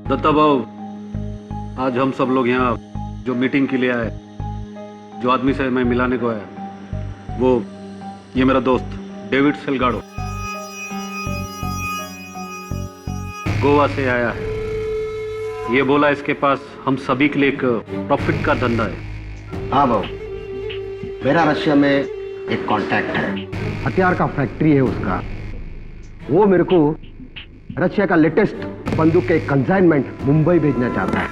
दत्ता भाऊ, आज हम सब लोग यहाँ जो मीटिंग के लिए आए, जो आदमी से मैं मिलाने को आया, वो ये मेरा दोस्त डेविड सेल्गाडो गोवा से आया है। ये बोला इसके पास हम सभी के लिए एक प्रॉफिट का धंधा है। हाँ भाऊ, मेरा रशिया में एक कांटेक्ट है, हथियार का फैक्ट्री है उसका। वो मेरे को रशिया का लेटेस्ट बंदूक के कंसाइनमेंट मुंबई भेजना चाहता है।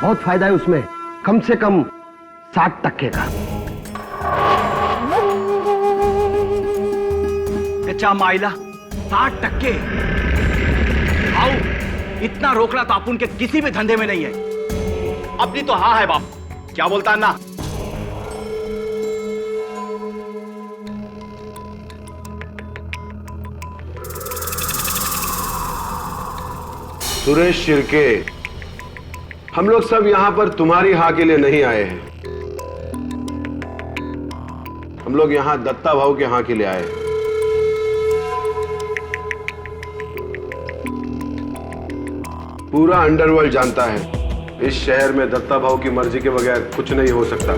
बहुत फायदा है उसमें, कम से कम 60% का। कच्चा माइला 60%? आओ, इतना रोकना तो अपन के किसी भी धंधे में नहीं है। अपनी तो हाँ है बाप, क्या बोलता अन्ना? सुरेश शिर्के, हम लोग सब यहां पर तुम्हारी हाँ के लिए नहीं आए हैं। हम लोग यहां दत्ता भाऊ के हाँ के लिए आए हैं। पूरा अंडरवर्ल्ड जानता है इस शहर में दत्ता भाऊ की मर्जी के बगैर कुछ नहीं हो सकता।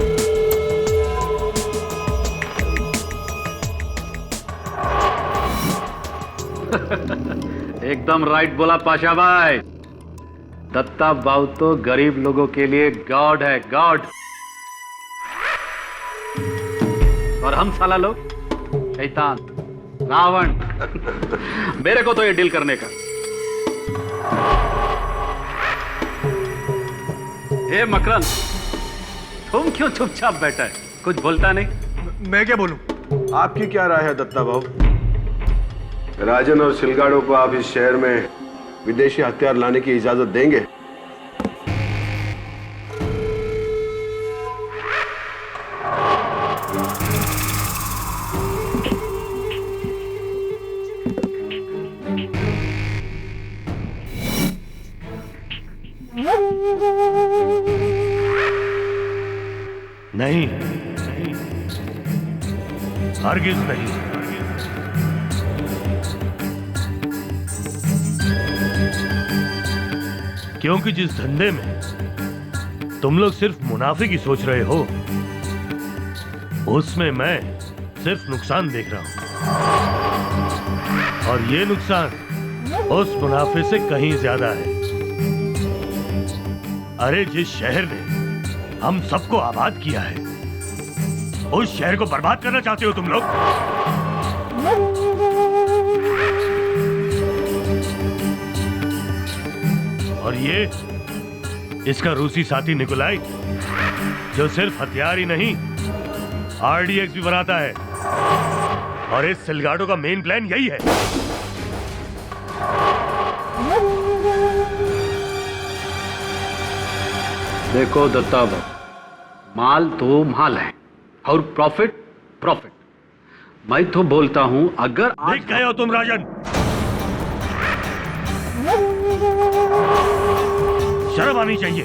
एकदम राइट बोला पाशा भाई। दत्ता भाऊ तो गरीब लोगों के लिए गॉड है, गॉड। और हम साला लोग शैतान, रावण। मेरे को तो ये डील करने का। हे मकरंद, तुम क्यों चुपचाप बैठा है, कुछ बोलता नहीं? मैं क्या बोलूं? आपकी क्या राय है दत्ता भाऊ? राजन और सिलगाड़ो को आप इस शहर में विदेशी हथियार लाने की इजाजत देंगे? नहीं, हरगिज नहीं। क्योंकि जिस धंधे में तुम लोग सिर्फ मुनाफे की सोच रहे हो, उसमें मैं सिर्फ नुकसान देख रहा हूं। और ये नुकसान उस मुनाफे से कहीं ज्यादा है। अरे जिस शहर ने हम सबको आबाद किया है, उस शहर को बर्बाद करना चाहते हो तुम लोग? और ये इसका रूसी साथी निकोलाई, जो सिर्फ हथियार ही नहीं आरडीएक्स भी बनाता है। और इस सिलगाडो का मेन प्लान यही है। देखो दत्ता भाऊ, माल तो माल है और प्रॉफिट प्रॉफिट। मैं तो बोलता हूं, अगर देख गए हो तुम राजन, शर्म आनी चाहिए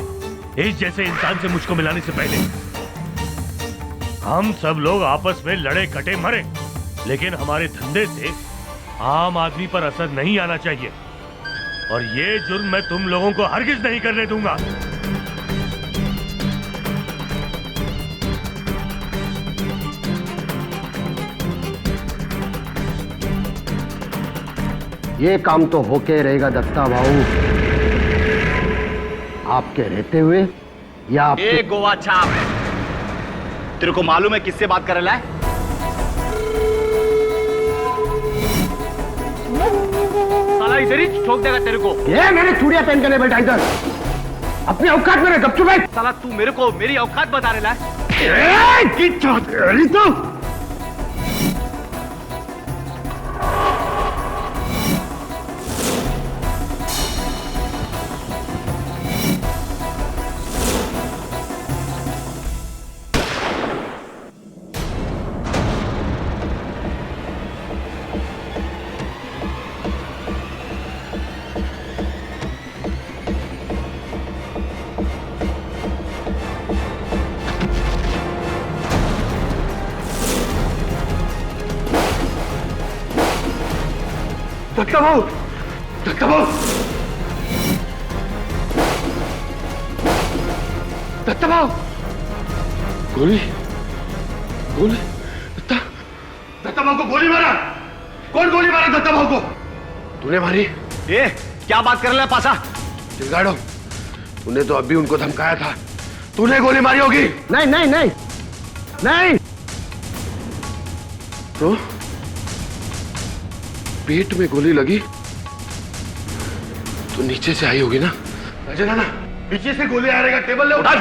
इस जैसे इंसान से मुझको मिलाने से पहले। हम सब लोग आपस में लड़े कटे मरे, लेकिन हमारे धंधे से आम आदमी पर असर नहीं आना चाहिए। और ये जुर्म मैं तुम लोगों को हरगिज नहीं करने दूंगा। ये काम तो होके रहेगा दत्ता भाऊ, आपके रहते हुए या आपके... ए गोवा छाप, तेरे को मालूम है किससे बात कर रहा है? साला इधर ही ठोक देगा तेरे को। ये मैंने चूड़ियां पहन के नहीं बैठा इधर, अपनी औकात में रह, गपचुप बैठ। साला तू मेरे को मेरी औकात बता रहा है? दत्ता भाऊ, दत्ता भाऊ, दत्ता भाव, गोली गोली दत्ता भाव को गोली मारा। कौन गोली मारा दत्ता भाव को? तूने मारी? ए, क्या बात कर रहे हैं पासा? सिलगाड़ो, तूने तो अभी उनको धमकाया था, तूने गोली मारी होगी। नहीं नहीं नहीं नहीं। तो पेट में गोली लगी तो नीचे से आई होगी ना? राजन ना, नीचे से गोली आ रहेगा, टेबल ले उठा।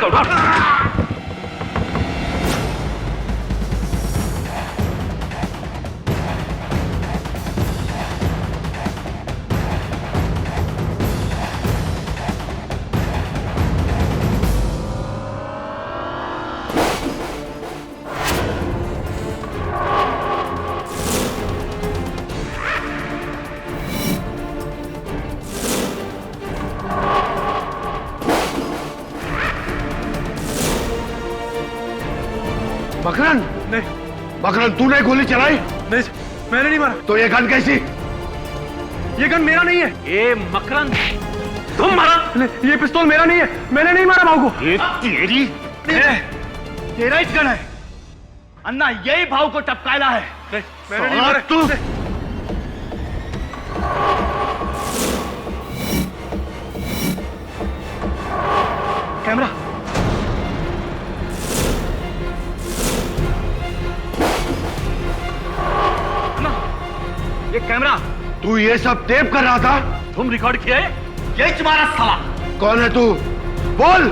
मकरन, नहीं मकरन तूने गोली चलाई? नहीं, मैंने नहीं मारा। तो ये गन कैसी? ये गन मेरा नहीं है। ए मकरन, तुम मारा? नहीं, ये पिस्तौल मेरा नहीं है, मैंने नहीं मारा भाव को। ये तेरी तेरा ही गन है अन्ना, यही भाव को टपकायला है। नहीं, मैंने नहीं मारा। तू कैमरा, ये कैमरा। तू ये सब टेप कर रहा था? तुम रिकॉर्ड किए? यही तुम्हारा साला। कौन है तू? बोल।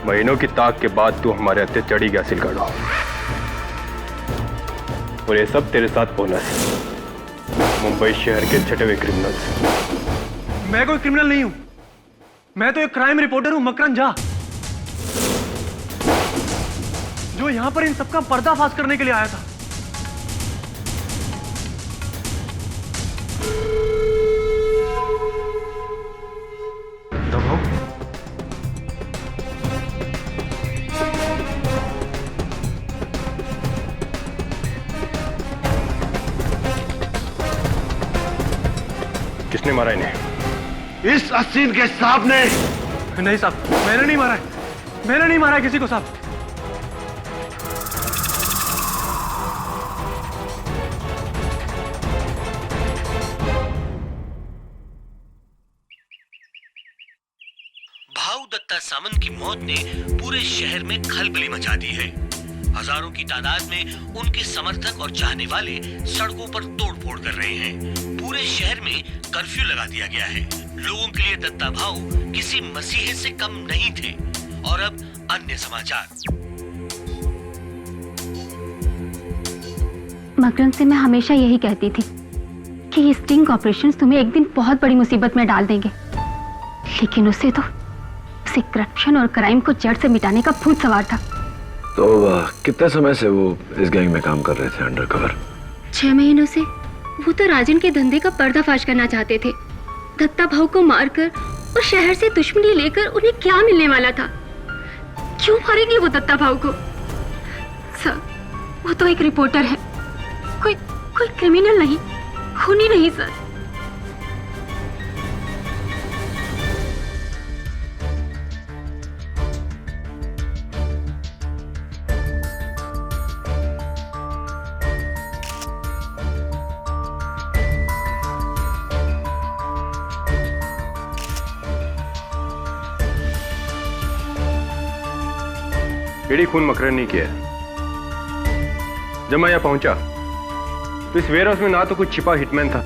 महीनों की ताक के बाद तू हमारे हत्थे चढ़ी गया सिलगाड़ो, और ये सब तेरे साथ बोनस है, मुंबई शहर के छठे हुए क्रिमिनल्स। मैं कोई क्रिमिनल नहीं हूं, मैं तो एक क्राइम रिपोर्टर हूं, मकरन झा, जो यहां पर इन सबका पर्दाफाश करने के लिए आया था। दबाओ। किसने मारा इन्हें? इस असीन के साहब ने। नहीं साहब, मैंने नहीं मारा है, मैंने नहीं मारा है किसी को साहब। भाऊ दत्ता सामंत की मौत ने पूरे शहर में खलबली मचा दी है। हजारों की तादाद में उनके समर्थक और चाहने वाले सड़कों पर तोड़फोड़ कर रहे हैं। पूरे शहर में कर्फ्यू लगा दिया गया है। लोगों के लिए दत्ता भाऊ किसी मसीहे से कम नहीं थे। और अब अन्य समाचार। मकरन से मैं हमेशा यही कहती थी कि ये स्टिंग ऑपरेशंस तुम्हें एक दिन बहुत बड़ी मुसीबत में डाल देंगे, लेकिन उसे करप्शन और क्राइम को जड़ से मिटाने का भूत सवार था। तो कितने समय से वो इस गैंग में काम कर रहे थे अंडरकवर? 6 महीनों से। वो तो राजन के धंधे का पर्दाफाश करना चाहते थे। दत्ता भाऊ को मारकर और शहर से दुश्मनी लेकर उन्हें क्या मिलने वाला था? क्यों मारेंगे वो दत्ता भाऊ को? सर, वो तो एक रिपोर्टर है, कोई क्रिमिनल नहीं, खूनी नहीं सर। एडी खून मकरन नहीं किया। जब मैं यहाँ पहुंचा तो इस वेयरहाउस में ना तो कोई छिपा हिटमैन था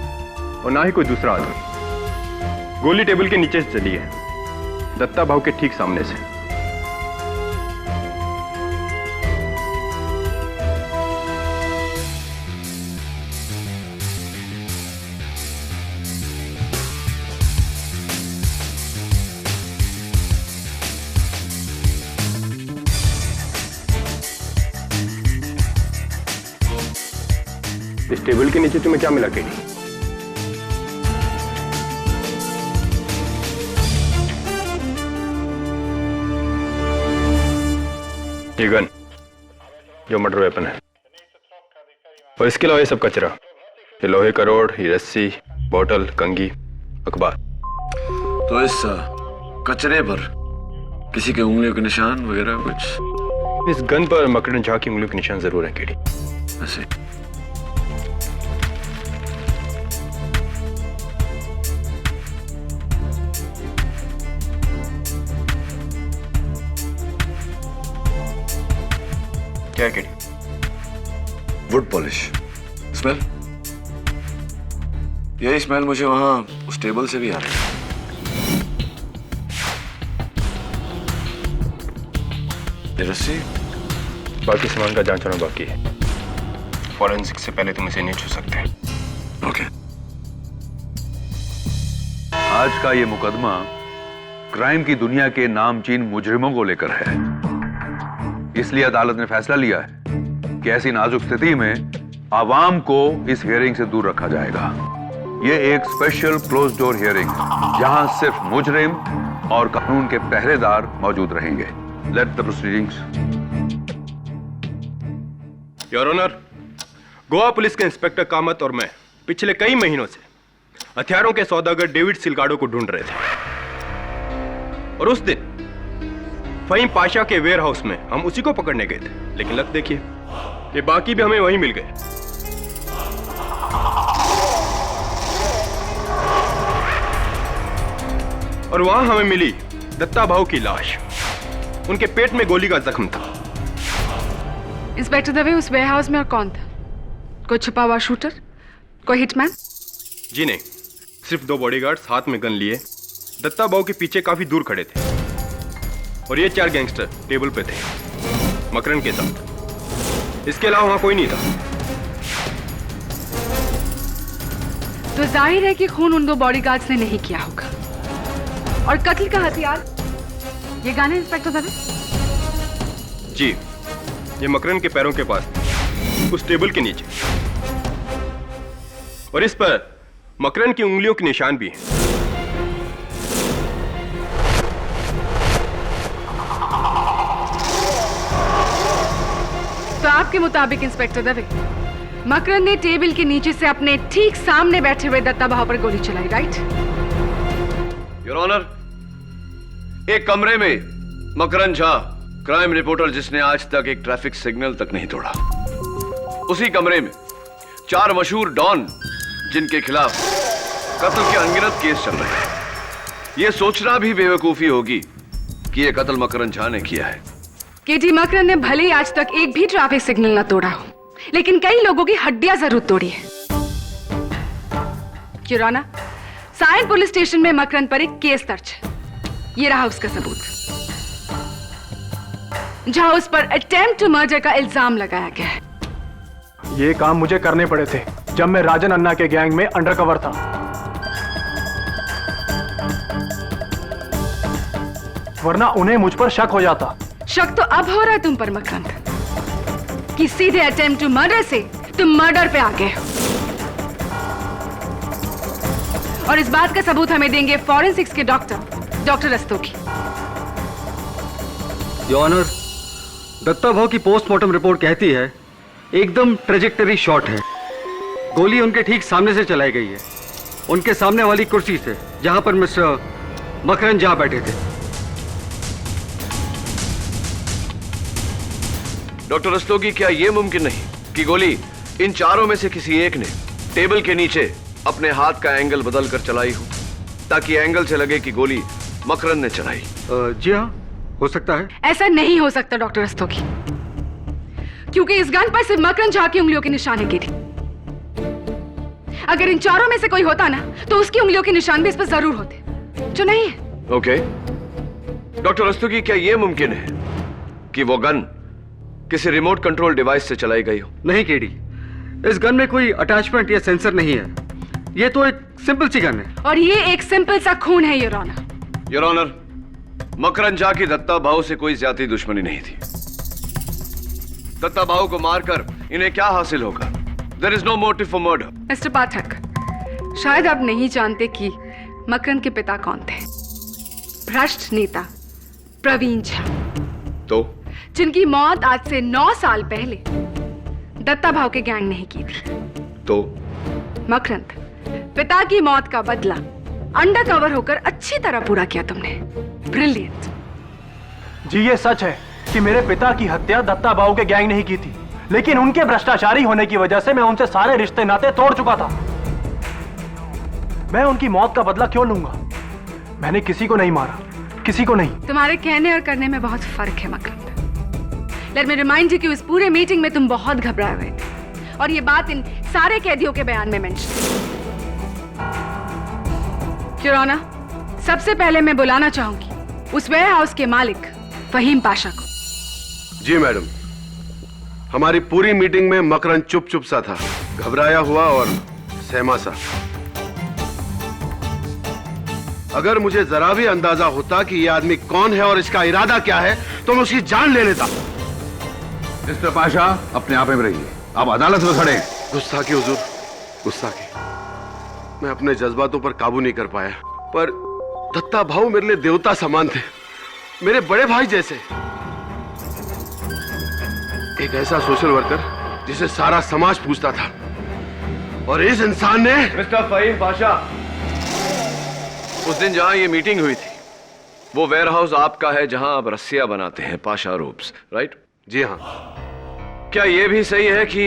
और ना ही कोई दूसरा आदमी। गोली टेबल के नीचे से चली है, दत्ता भाऊ के ठीक सामने से। इस टेबल के नीचे तुम्हें क्या मिला केडी? ये गन जो मर्डर वेपन है, और इसके अलावा ये सब कचरा, ये लोहे का रोड, ये रस्सी, बोतल, कंघी, अखबार। तो इस कचरे पर किसी के उंगलियों के निशान वगैरह कुछ? इस गन पर मकरन झा की उंगलियों के निशान जरूर है केडी। ऐसे क्या है केडी? Would polish smell. यही स्मेल मुझे वहां उस टेबल से भी आ रही है। ये रस्सी? बाकी सामान का जांच होना बाकी है। फॉरेंसिक से पहले तुम इसे नहीं छू सकते। ओके। आज का ये मुकदमा क्राइम की दुनिया के नामचीन मुजरिमों को लेकर है। इसलिए अदालत ने फैसला लिया है कि ऐसी नाजुक स्थिति में आवाम को इस हियरिंग से दूर रखा जाएगा। ये एक स्पेशल क्लोज डोर हियरिंग, जहां सिर्फ मुजरिम और कानून के पहरेदार मौजूद रहेंगे। Let the proceedings. Your honour, Goa police के इंस्पेक्टर कामत और मैं पिछले कई महीनों से हथियारों के सौदागर डेविड सिलगाडो को ढूंढ रहे थे, और उस दिन फहीम पाशा के वेयर हाउस में हम उसी को पकड़ने गए थे। लेकिन लक देखिए, ये बाकी भी हमें वहीं मिल गए। और वहां हमें मिली दत्ता भाऊ की लाश। उनके पेट में गोली का जख्म था। इंस्पेक्टर दवे, उस वेयर हाउस में और कौन था? कोई छुपा हुआ शूटर, कोई हिटमैन? जी नहीं, सिर्फ 2 बॉडीगार्ड्स हाथ में गन लिए दत्ता भाऊ के पीछे काफी दूर खड़े थे, और ये 4 गैंगस्टर टेबल पे थे मकरन के साथ। इसके अलावा वहां कोई नहीं था। तो जाहिर है कि खून उन 2 बॉडीगार्ड्स ने नहीं किया होगा। और कत्ल का हथियार ये गन है इंस्पेक्टर दवे? जी, ये मकरन के पैरों के पास उस टेबल के नीचे, और इस पर मकरन की उंगलियों के निशान भी हैं। तो आपके मुताबिक इंस्पेक्टर दवे, मकरन ने टेबल के नीचे से अपने ठीक सामने बैठे हुए दत्ता भाऊ पर गोली चलाई, राइट? योर ऑनर, एक कमरे में मकरन झा, क्राइम रिपोर्टर जिसने आज तक एक ट्रैफिक सिग्नल तक नहीं तोड़ा, उसी कमरे में 4 मशहूर डॉन जिनके खिलाफ कत्ल के अनगिनत केस चल रहे हैं। यह सोचना भी बेवकूफी होगी कि यह कत्ल मकरन झा ने किया है। केटी मकरन ने भले ही आज तक एक भी ट्रैफिक सिग्नल न तोड़ा हो, लेकिन कई लोगों की हड्डियां जरूर तोड़ी है। क्यूराना, सायन पुलिस स्टेशन में मकरन पर एक केस दर्ज है। ये रहा उसका सबूत, जहां उस पर अटेम्प्ट टू मर्डर का इल्जाम लगाया गया है। ये काम मुझे करने पड़े थे जब मैं राजन अन्ना के गैंग में अंडरकवर था। वरना उन्हें मुझ पर शक हो जाता। शक तो अब हो रहा है तुम पर मकरन, कि सीधे अटेम्प्ट टू मर्डर से तुम मर्डर पे आ गए हो। और इस बात का सबूत हमें देंगे फॉरेंसिक्स के doctor Rastogi. Your honour, Datta Bhau की पोस्टमार्टम रिपोर्ट कहती है एकदम ट्रेजेक्टरी शॉट है। गोली उनके ठीक सामने से चलाई गई है, उनके सामने वाली कुर्सी से, जहां पर मिस्टर मकरन झा बैठे थे। डॉक्टर रस्तोगी, क्या यह मुमकिन नहीं कि गोली इन चारों में से किसी एक ने टेबल के नीचे अपने हाथ का एंगल बदल कर चलाई हो, ताकि एंगल से लगे कि गोली मकरन ने चलाई? जी हाँ, हो सकता है। ऐसा नहीं हो सकता डॉक्टर रस्तोगी, क्योंकि इस गन पर सिर्फ मकरन झा की उंगलियों के निशान है गिरी। अगर इन चारों में से कोई होता ना, तो उसकी उंगलियों के निशान भी इस पर जरूर होते, जो नहीं है। ओके। डॉक्टर रस्तोगी, क्या यह मुमकिन है कि वो गन किसी रिमोट कंट्रोल डिवाइस से चलाई गई हो? नहीं केडी, इस गन में कोई अटैचमेंट या सेंसर नहीं है। ये तो एक सिंपल सी गन है। और ये एक सिंपल सा खून है your honour. Your honour, Makran Jha की दत्ता भाऊ से कोई ज्यादा दुश्मनी नहीं थी। दत्ता भाऊ को मारकर इन्हें क्या हासिल होगा? There is no motive for murder. Mister Pathak, शायद आप नहीं जानते कि मकरन के पिता कौन थे। भ्रष्ट नेता प्रवीण झा। तो जिनकी मौत आज से 9 साल पहले दत्ता भाव के गैंग ने ही की थी। तो मकरंद, पिता की मौत का बदला अंडर कवर होकर अच्छी तरह पूरा किया तुमने। ब्रिलियंट। जी ये सच है कि मेरे पिता की हत्या दत्ता भाऊ के गैंग ने ही की थी, लेकिन उनके भ्रष्टाचारी होने की वजह से मैं उनसे सारे रिश्ते नाते तोड़ चुका था। मैं उनकी मौत का बदला क्यों लूंगा? मैंने किसी को नहीं मारा, किसी को नहीं। तुम्हारे कहने और करने में बहुत फर्क है मकरंद। लेट मी रिमाइंड यू कि उस पूरे मीटिंग में तुम बहुत घबराए हुए थे और ये बात इन सारे कैदियों के बयान में मेंशन। योर ऑनर, सबसे पहले मैं बुलाना चाहूंगी उस वेयर हाउस के मालिक फहीम पाशा को। जी मैडम। हमारी पूरी मीटिंग में मकरंद चुप चुप सा था, घबराया हुआ और सहमा सा। अगर मुझे जरा भी अंदाजा होता कि यह आदमी कौन है और इसका इरादा क्या है तो मैं उसकी जान ले लेता। मिस्टर पाशा, अपने आप में रहिए, आप अदालत में खड़े। गुस्ताखी हुजूर, गुस्ताखी। मैं अपने जज्बातों पर काबू नहीं कर पाया, पर दत्ता भाऊ मेरे लिए देवता समान थे, मेरे बड़े भाई जैसे। एक ऐसा सोशल वर्कर जिसे सारा समाज पूछता था, और इस इंसान ने। मिस्टर फहीम पाशा, उस दिन जहां ये मीटिंग हुई थी वो वेयर हाउस आपका है जहां आप रस्सियां बनाते हैं, पाशा रोब्स, राइट? जी हाँ। क्या यह भी सही है कि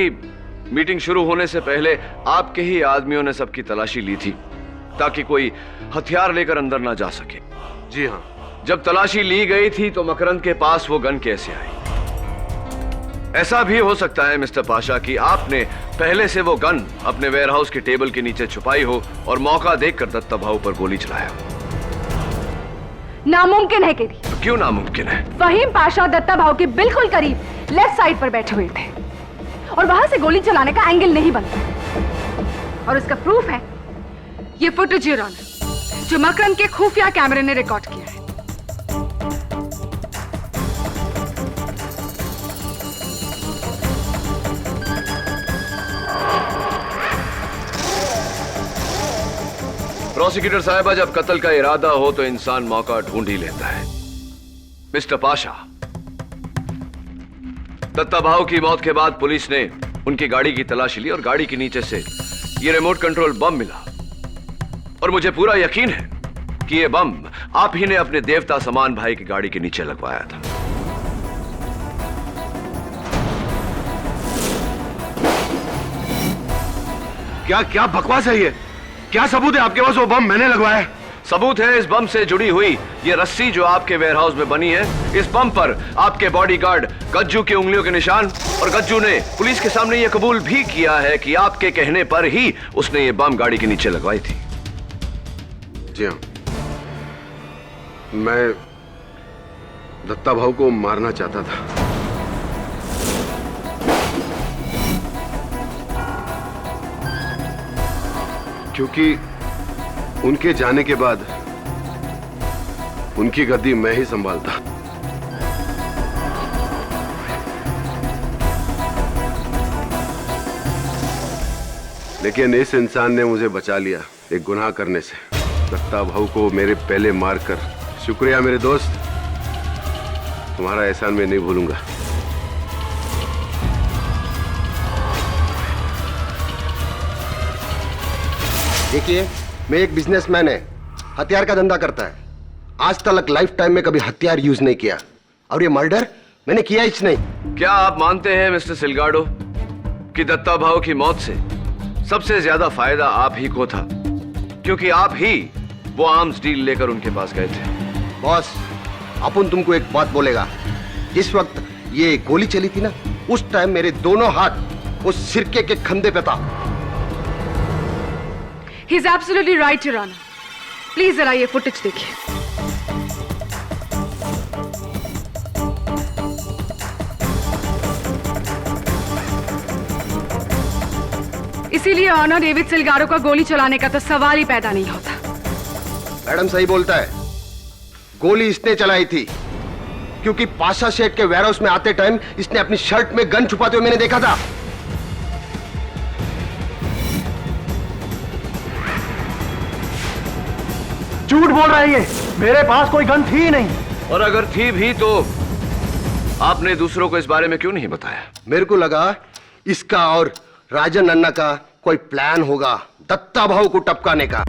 मीटिंग शुरू होने से पहले आपके ही आदमियों ने सबकी तलाशी ली थी ताकि कोई हथियार लेकर अंदर ना जा सके? जी हाँ। जब तलाशी ली गई थी तो मकरंद के पास वो गन कैसे आई? ऐसा भी हो सकता है मिस्टर पाशा कि आपने पहले से वो गन अपने वेयरहाउस के टेबल के नीचे छुपाई हो और मौका देखकर दत्ता भाऊ पर गोली चलाया। नामुमकिन है केरी। तो क्यों नामुमकिन है? फहीम पाशा दत्ता भाऊ के बिल्कुल करीब लेफ्ट साइड पर बैठे हुए थे और वहां से गोली चलाने का एंगल नहीं बनता। और उसका प्रूफ है ये फुटेज योर ऑनर, जो मकरंद के खुफिया कैमरे ने रिकॉर्ड किया है। प्रोसिक्यूटर साहिबा, जब कत्ल का इरादा हो तो इंसान मौका ढूंढ ही लेता है। मिस्टर पाशा, दत्ता भाऊ की मौत के बाद पुलिस ने उनकी गाड़ी की तलाशी ली और गाड़ी के नीचे से यह रिमोट कंट्रोल बम मिला, और मुझे पूरा यकीन है कि यह बम आप ही ने अपने देवता समान भाई की गाड़ी के नीचे लगवाया था। क्या क्या बकवास है ये? क्या सबूत है आपके पास वो बम मैंने लगवाया है? सबूत है इस बम से जुड़ी हुई ये रस्सी जो आपके वेयरहाउस में बनी है। इस बम पर आपके बॉडीगार्ड गज्जू की उंगलियों के निशान, और गज्जू ने पुलिस के सामने यह कबूल भी किया है कि आपके कहने पर ही उसने ये बम गाड़ी के नीचे लगवाई थी। जी हाँ, मैं दत्ता भाऊ को मारना चाहता था। क्योंकि उनके जाने के बाद उनकी गद्दी मैं ही संभालता। लेकिन इस इंसान ने मुझे बचा लिया एक गुनाह करने से। दत्ता भाऊ को मेरे पहले मारकर। शुक्रिया मेरे दोस्त, तुम्हारा एहसान मैं नहीं भूलूंगा। देखिए, मैं एक बिजनेसमैन है, हथियार का धंधा करता है। आज तक लाइफ टाइम में कभी हथियार यूज नहीं किया, और ये मर्डर मैंने किया ही नहीं। क्या आप मानते हैं मिस्टर सिलगाडो कि दत्ता भाऊ की मौत से सबसे ज्यादा फायदा आप ही को था, क्योंकि आप ही वो आर्म्स डील लेकर उनके पास गए थे? बॉस, अपन तुमको एक बात बोलेगा। जिस वक्त ये गोली चली थी ना, उस टाइम मेरे दोनों हाथ उस सिरके के खंधे पे था। He is absolutely right, Your Honor. Please जरा ये फुटेज देखिए। इसीलिए ऑनर डेविड सिलगारो का गोली चलाने का तो सवाल ही पैदा नहीं होता। मैडम सही बोलता है, गोली इसने चलाई थी क्योंकि पाशा शेठ के वेयरहाउस में आते टाइम इसने अपनी शर्ट में गन छुपाते हुए मैंने देखा था। झूठ बोल रहा है ये, मेरे पास कोई गन थी ही नहीं। और अगर थी भी तो आपने दूसरों को इस बारे में क्यों नहीं बताया? मेरे को लगा इसका और राजन अन्ना का कोई प्लान होगा दत्ता भाऊ को टपकाने का।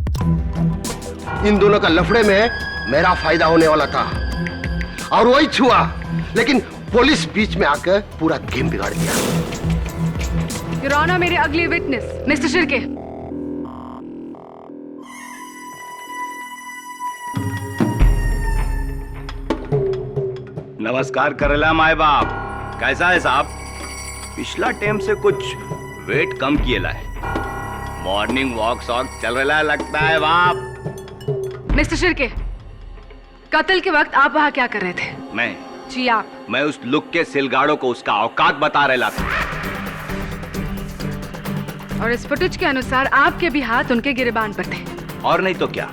इन दोनों का लफड़े में मेरा फायदा होने वाला था और वही छुआ, लेकिन पुलिस बीच में आकर पूरा गेम बिगाड़ दिया। योर ऑनर, मेरे अगले विटनेस मिस्टर शिर्के। नमस्कार करेला माए बाप, कैसा है साहब? पिछला टाइम से कुछ वेट कम किए है। मॉर्निंग वॉक शॉक चल रहा लगता है बाप। मिस्टर शिर्के, कत्ल के वक्त आप वहां क्या कर रहे थे? मैं जी आप। मैं उस लुक के सिलगाड़ों को उसका औकात बता रहा था। और इस फुटेज के अनुसार आपके भी हाथ उनके गिरेबान पर थे। और नहीं तो क्या,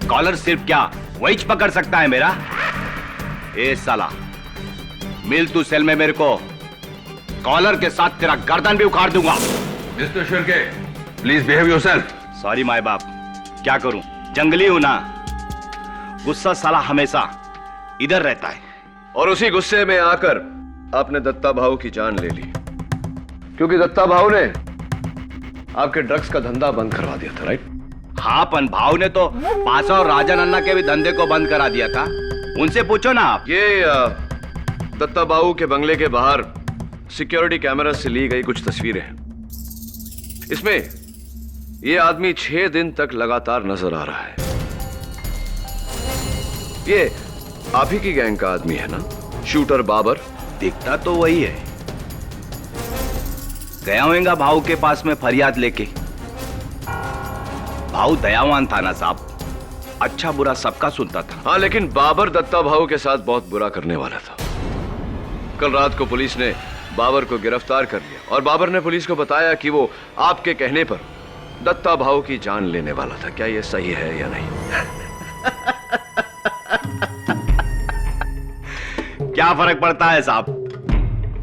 कॉलर सिर्फ क्या वही पकड़ सकता है मेरा? ए साला, मिल तू सेल में मेरे को, कॉलर के साथ तेरा गर्दन भी उखाड़ दूंगा। Mister Shirke, please behave yourself. Sorry my बाप, क्या करूं, जंगली हूं ना। गुस्सा साला हमेशा इधर रहता है। और उसी गुस्से में आकर आपने दत्ता भाऊ की जान ले ली, क्योंकि दत्ता भाऊ ने आपके ड्रग्स का धंधा बंद करवा दिया था, राइट? हाँ, पन भाऊ ने तो पासा और राजन अन्ना के भी धंधे को बंद करा दिया था। उनसे पूछो ना आप। ये दत्ता बाबू के बंगले के बाहर सिक्योरिटी कैमरा से ली गई कुछ तस्वीरें हैं। इसमें ये आदमी 6 दिन तक लगातार नजर आ रहा है। ये आप ही की गैंग का आदमी है ना, शूटर बाबर? दिखता तो वही है। गया होगा भाऊ के पास में फरियाद लेके। भाऊ दयावान था ना साहब, अच्छा बुरा सबका सुनता था। हाँ, लेकिन बाबर दत्ता भाऊ के साथ बहुत बुरा करने वाला था। कल रात को पुलिस ने बाबर को गिरफ्तार कर लिया और बाबर ने पुलिस को बताया कि वो आपके कहने पर दत्ता भाऊ की जान लेने वाला था। क्या ये सही है या नहीं? क्या फर्क पड़ता है साहब?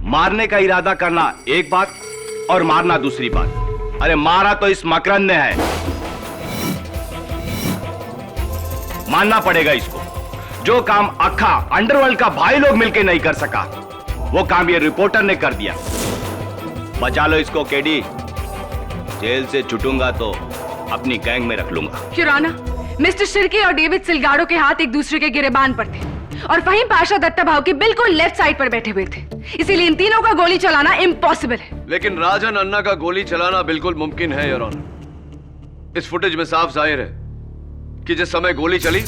मारने का इरादा करना एक बात और मारना दूसरी बात। अरे मारा तो इस मकरंद ने है, मानना पड़ेगा इसको। जो काम अखा अंडरवर्ल्ड का भाई लोग मिलकर नहीं कर सका, वो काम ये रिपोर्टर ने कर दिया। बचा लो इसको केडी, जेल से छूटूंगा तो अपनी गैंग में रख लूंगा। योर ऑनर, मिस्टर शिर्के और डेविड सिलगाड़ो के हाथ एक दूसरे के गिरेबान पर थे और फहीम पाशा दत्ता भाऊ की बिल्कुल लेफ्ट साइड पर बैठे हुए थे, इसीलिए इन तीनों का गोली चलाना इम्पॉसिबल है। लेकिन राजन अन्ना का गोली चलाना बिल्कुल मुमकिन है योर ऑनर। इस फुटेज में साफ जाहिर है कि जिस समय गोली चली,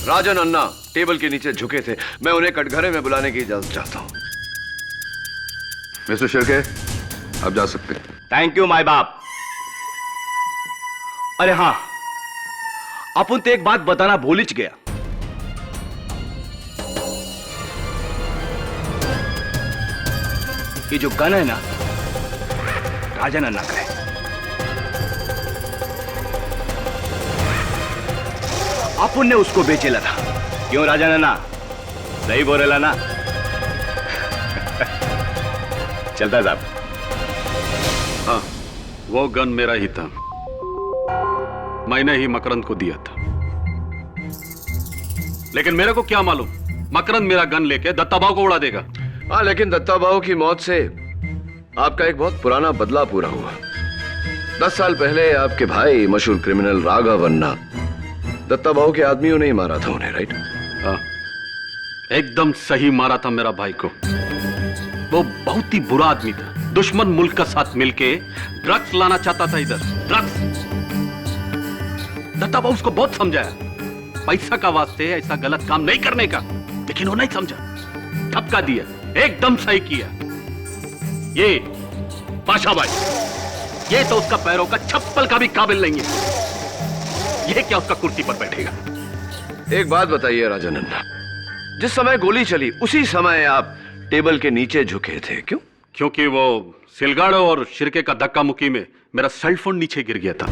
राजन अन्ना टेबल के नीचे झुके थे। मैं उन्हें कटघरे में बुलाने की इजाजत चाहता हूं। मिस्टर शिर्के, आप जा सकते हैं। थैंक यू माय बाप। अरे हाँ, अपन तो एक बात बताना भूल ही गया। ये जो गन है ना, राजन अन्ना का है। अपन ने उसको बेचेला था। क्यों राजन अन्ना? सही बोलेला ना? चलता साहब। हाँ, वो गन मेरा ही था, मैंने ही मकरंद को दिया था। लेकिन मेरे को क्या मालूम मकरंद मेरा गन लेके दत्ता भाऊ को उड़ा देगा। हाँ, लेकिन दत्ता भाऊ की मौत से आपका एक बहुत पुराना बदला पूरा हुआ। 10 साल पहले आपके भाई मशहूर क्रिमिनल राघव अन्ना, दत्ता भाऊ के आदमियों ने ही मारा था उन्हें, राइट? हाँ, एकदम सही मारा था मेरा भाई को। वो बहुत ही बुरा आदमी था, दुश्मन मुल्क का साथ मिलके ड्रग्स लाना चाहता था इधर, ड्रग्स। दत्ता भाऊ उसको बहुत समझाया, पैसा का वास्ते ऐसा गलत काम नहीं करने का, लेकिन वो नहीं समझा, धक्का दिया, एकदम सही किया। ये पाशा भाई, ये तो उसका पैरों का चप्पल का भी काबिल नहीं है। ये क्या उसका कुर्सी पर बैठेगा? एक बात बताइए राजन अन्ना, जिस समय गोली चली उसी समय आप टेबल के नीचे झुके थे, क्यों? क्योंकि वो सिलगाड़ो और शिर्के का धक्का मुक्की में मेरा सेल फोन नीचे गिर गया था,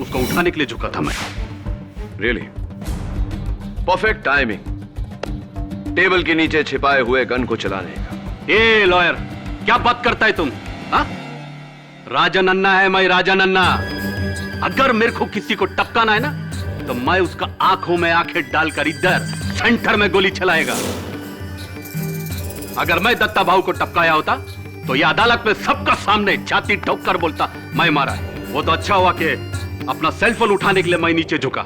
उसको उठाने के लिए झुका था मैं। रियली? परफेक्ट टाइमिंग टेबल के नीचे छिपाए हुए गन को चलाने का। ए लॉयर, क्या बात करता है तुम? हा? राजन अन्ना है मैं, राजन अन्ना। अगर मेरे को किसी को टपकाना है ना, तो मैं उसका आंखों में आंखें डालकर इधर सेंटर में गोली चलाएगा। अगर मैं दत्ता भाऊ को टपकाया होता तो ये अदालत में सबका सामने छाती ठोक कर बोलता मैं मारा है। वो तो अच्छा हुआ कि अपना सेलफोन उठाने के लिए मैं नीचे झुका,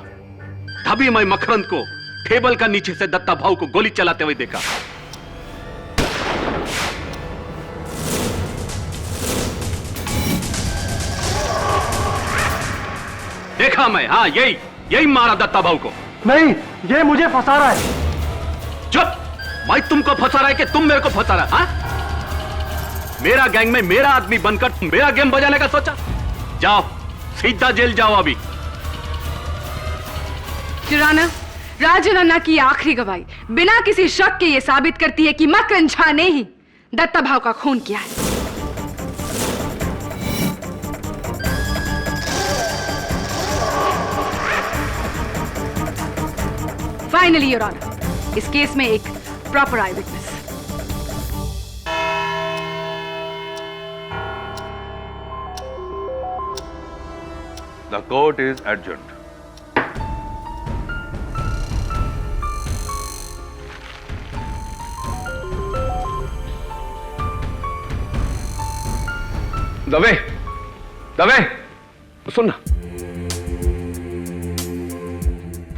तभी मैं मकरंद को टेबल का नीचे से दत्ता भाऊ को गोली चलाते हुए देखा। देखा मैं, हाँ यही मारा दत्ता भाऊ को। नहीं, ये मुझे फंसा रहा है। चुप! मैं तुमको फंसा रहा है कि तुम मेरे को फंसा रहा है? हाँ? मेरा गैंग में मेरा आदमी बनकर तुम मेरा गेम बजाने का सोचा? जाओ, सीधा जेल जाओ अभी। जुराना, राजन अन्ना की आखिरी गवाही बिना किसी शक के ये साबित करती है कि मकरंद झा ने ही दत्ता भाऊ का खून किया है। फाइनली योर ऑनर, इस केस में एक proper eyewitness. The court is adjourned. Dave, Dave, सुन ना।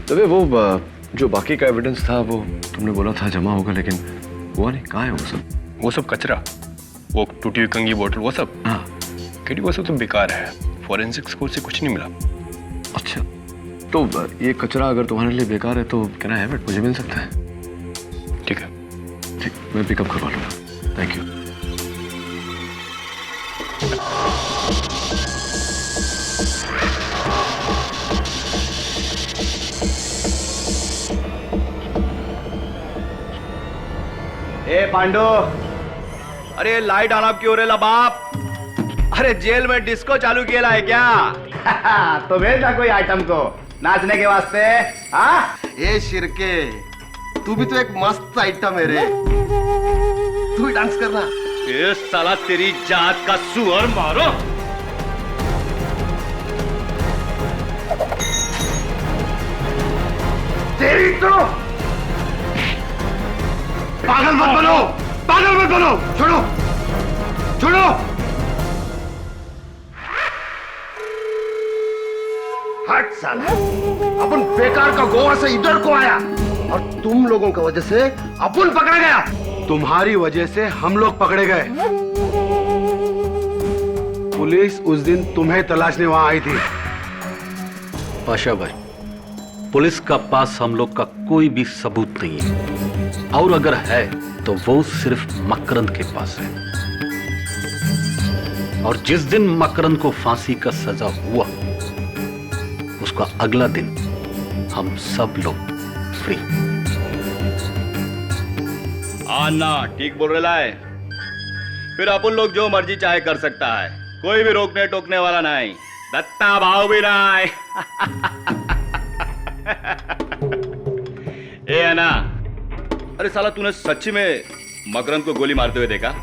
दवे, वो जो बाकी का एविडेंस था वो तुमने बोला था जमा होगा, लेकिन हुआ नहीं। कहाँ है वो सब? वो सब कचरा, वो टूटी हुई कंगी बोतल, वो सब। हाँ, केडी वो सब तो बेकार है। फॉरेंसिक स्कोर से कुछ नहीं मिला। अच्छा, तो ये कचरा अगर तुम्हारे लिए बेकार है तो कैन आई हैव इट? मुझे मिल सकता है? ठीक है, ठीक, मैं पिकअप करवा लूंगा। Thank you. ए पांडु, अरे लाइट ऑन ऑफ क्यों रे बाप? अरे जेल में डिस्को चालू किया है क्या? तो भेज ना कोई आइटम को नाचने के वास्ते। हाँ, ए शिरके, तू भी तो एक मस्त आइटम है रे, तू भी डांस करना। ये साला तेरी जात का सुअर मारो। तेरी तो पागल मत बनो, पागल मत बनो, छोड़ो छोड़ो। हट साला, अपन बेकार का गोवा से इधर को आया और तुम लोगों की वजह से अपन पकड़ा गया। तुम्हारी वजह से हम लोग पकड़े गए। पुलिस उस दिन तुम्हें तलाशने वहां आई थी। पाशा भाई, पुलिस का पास हम लोग का कोई भी सबूत नहीं है, और अगर है तो वो सिर्फ मकरंद के पास है। और जिस दिन मकरंद को फांसी का सजा हुआ, उसका अगला दिन हम सब लोग फ्री। आना ठीक बोल रहा है। फिर अपन लोग जो मर्जी चाहे कर सकता है, कोई भी रोकने टोकने वाला नहीं। दत्ता भाव भी नहीं। ए अन्ना, अरे साला तूने सच्ची में मकरंद को गोली मारते हुए देखा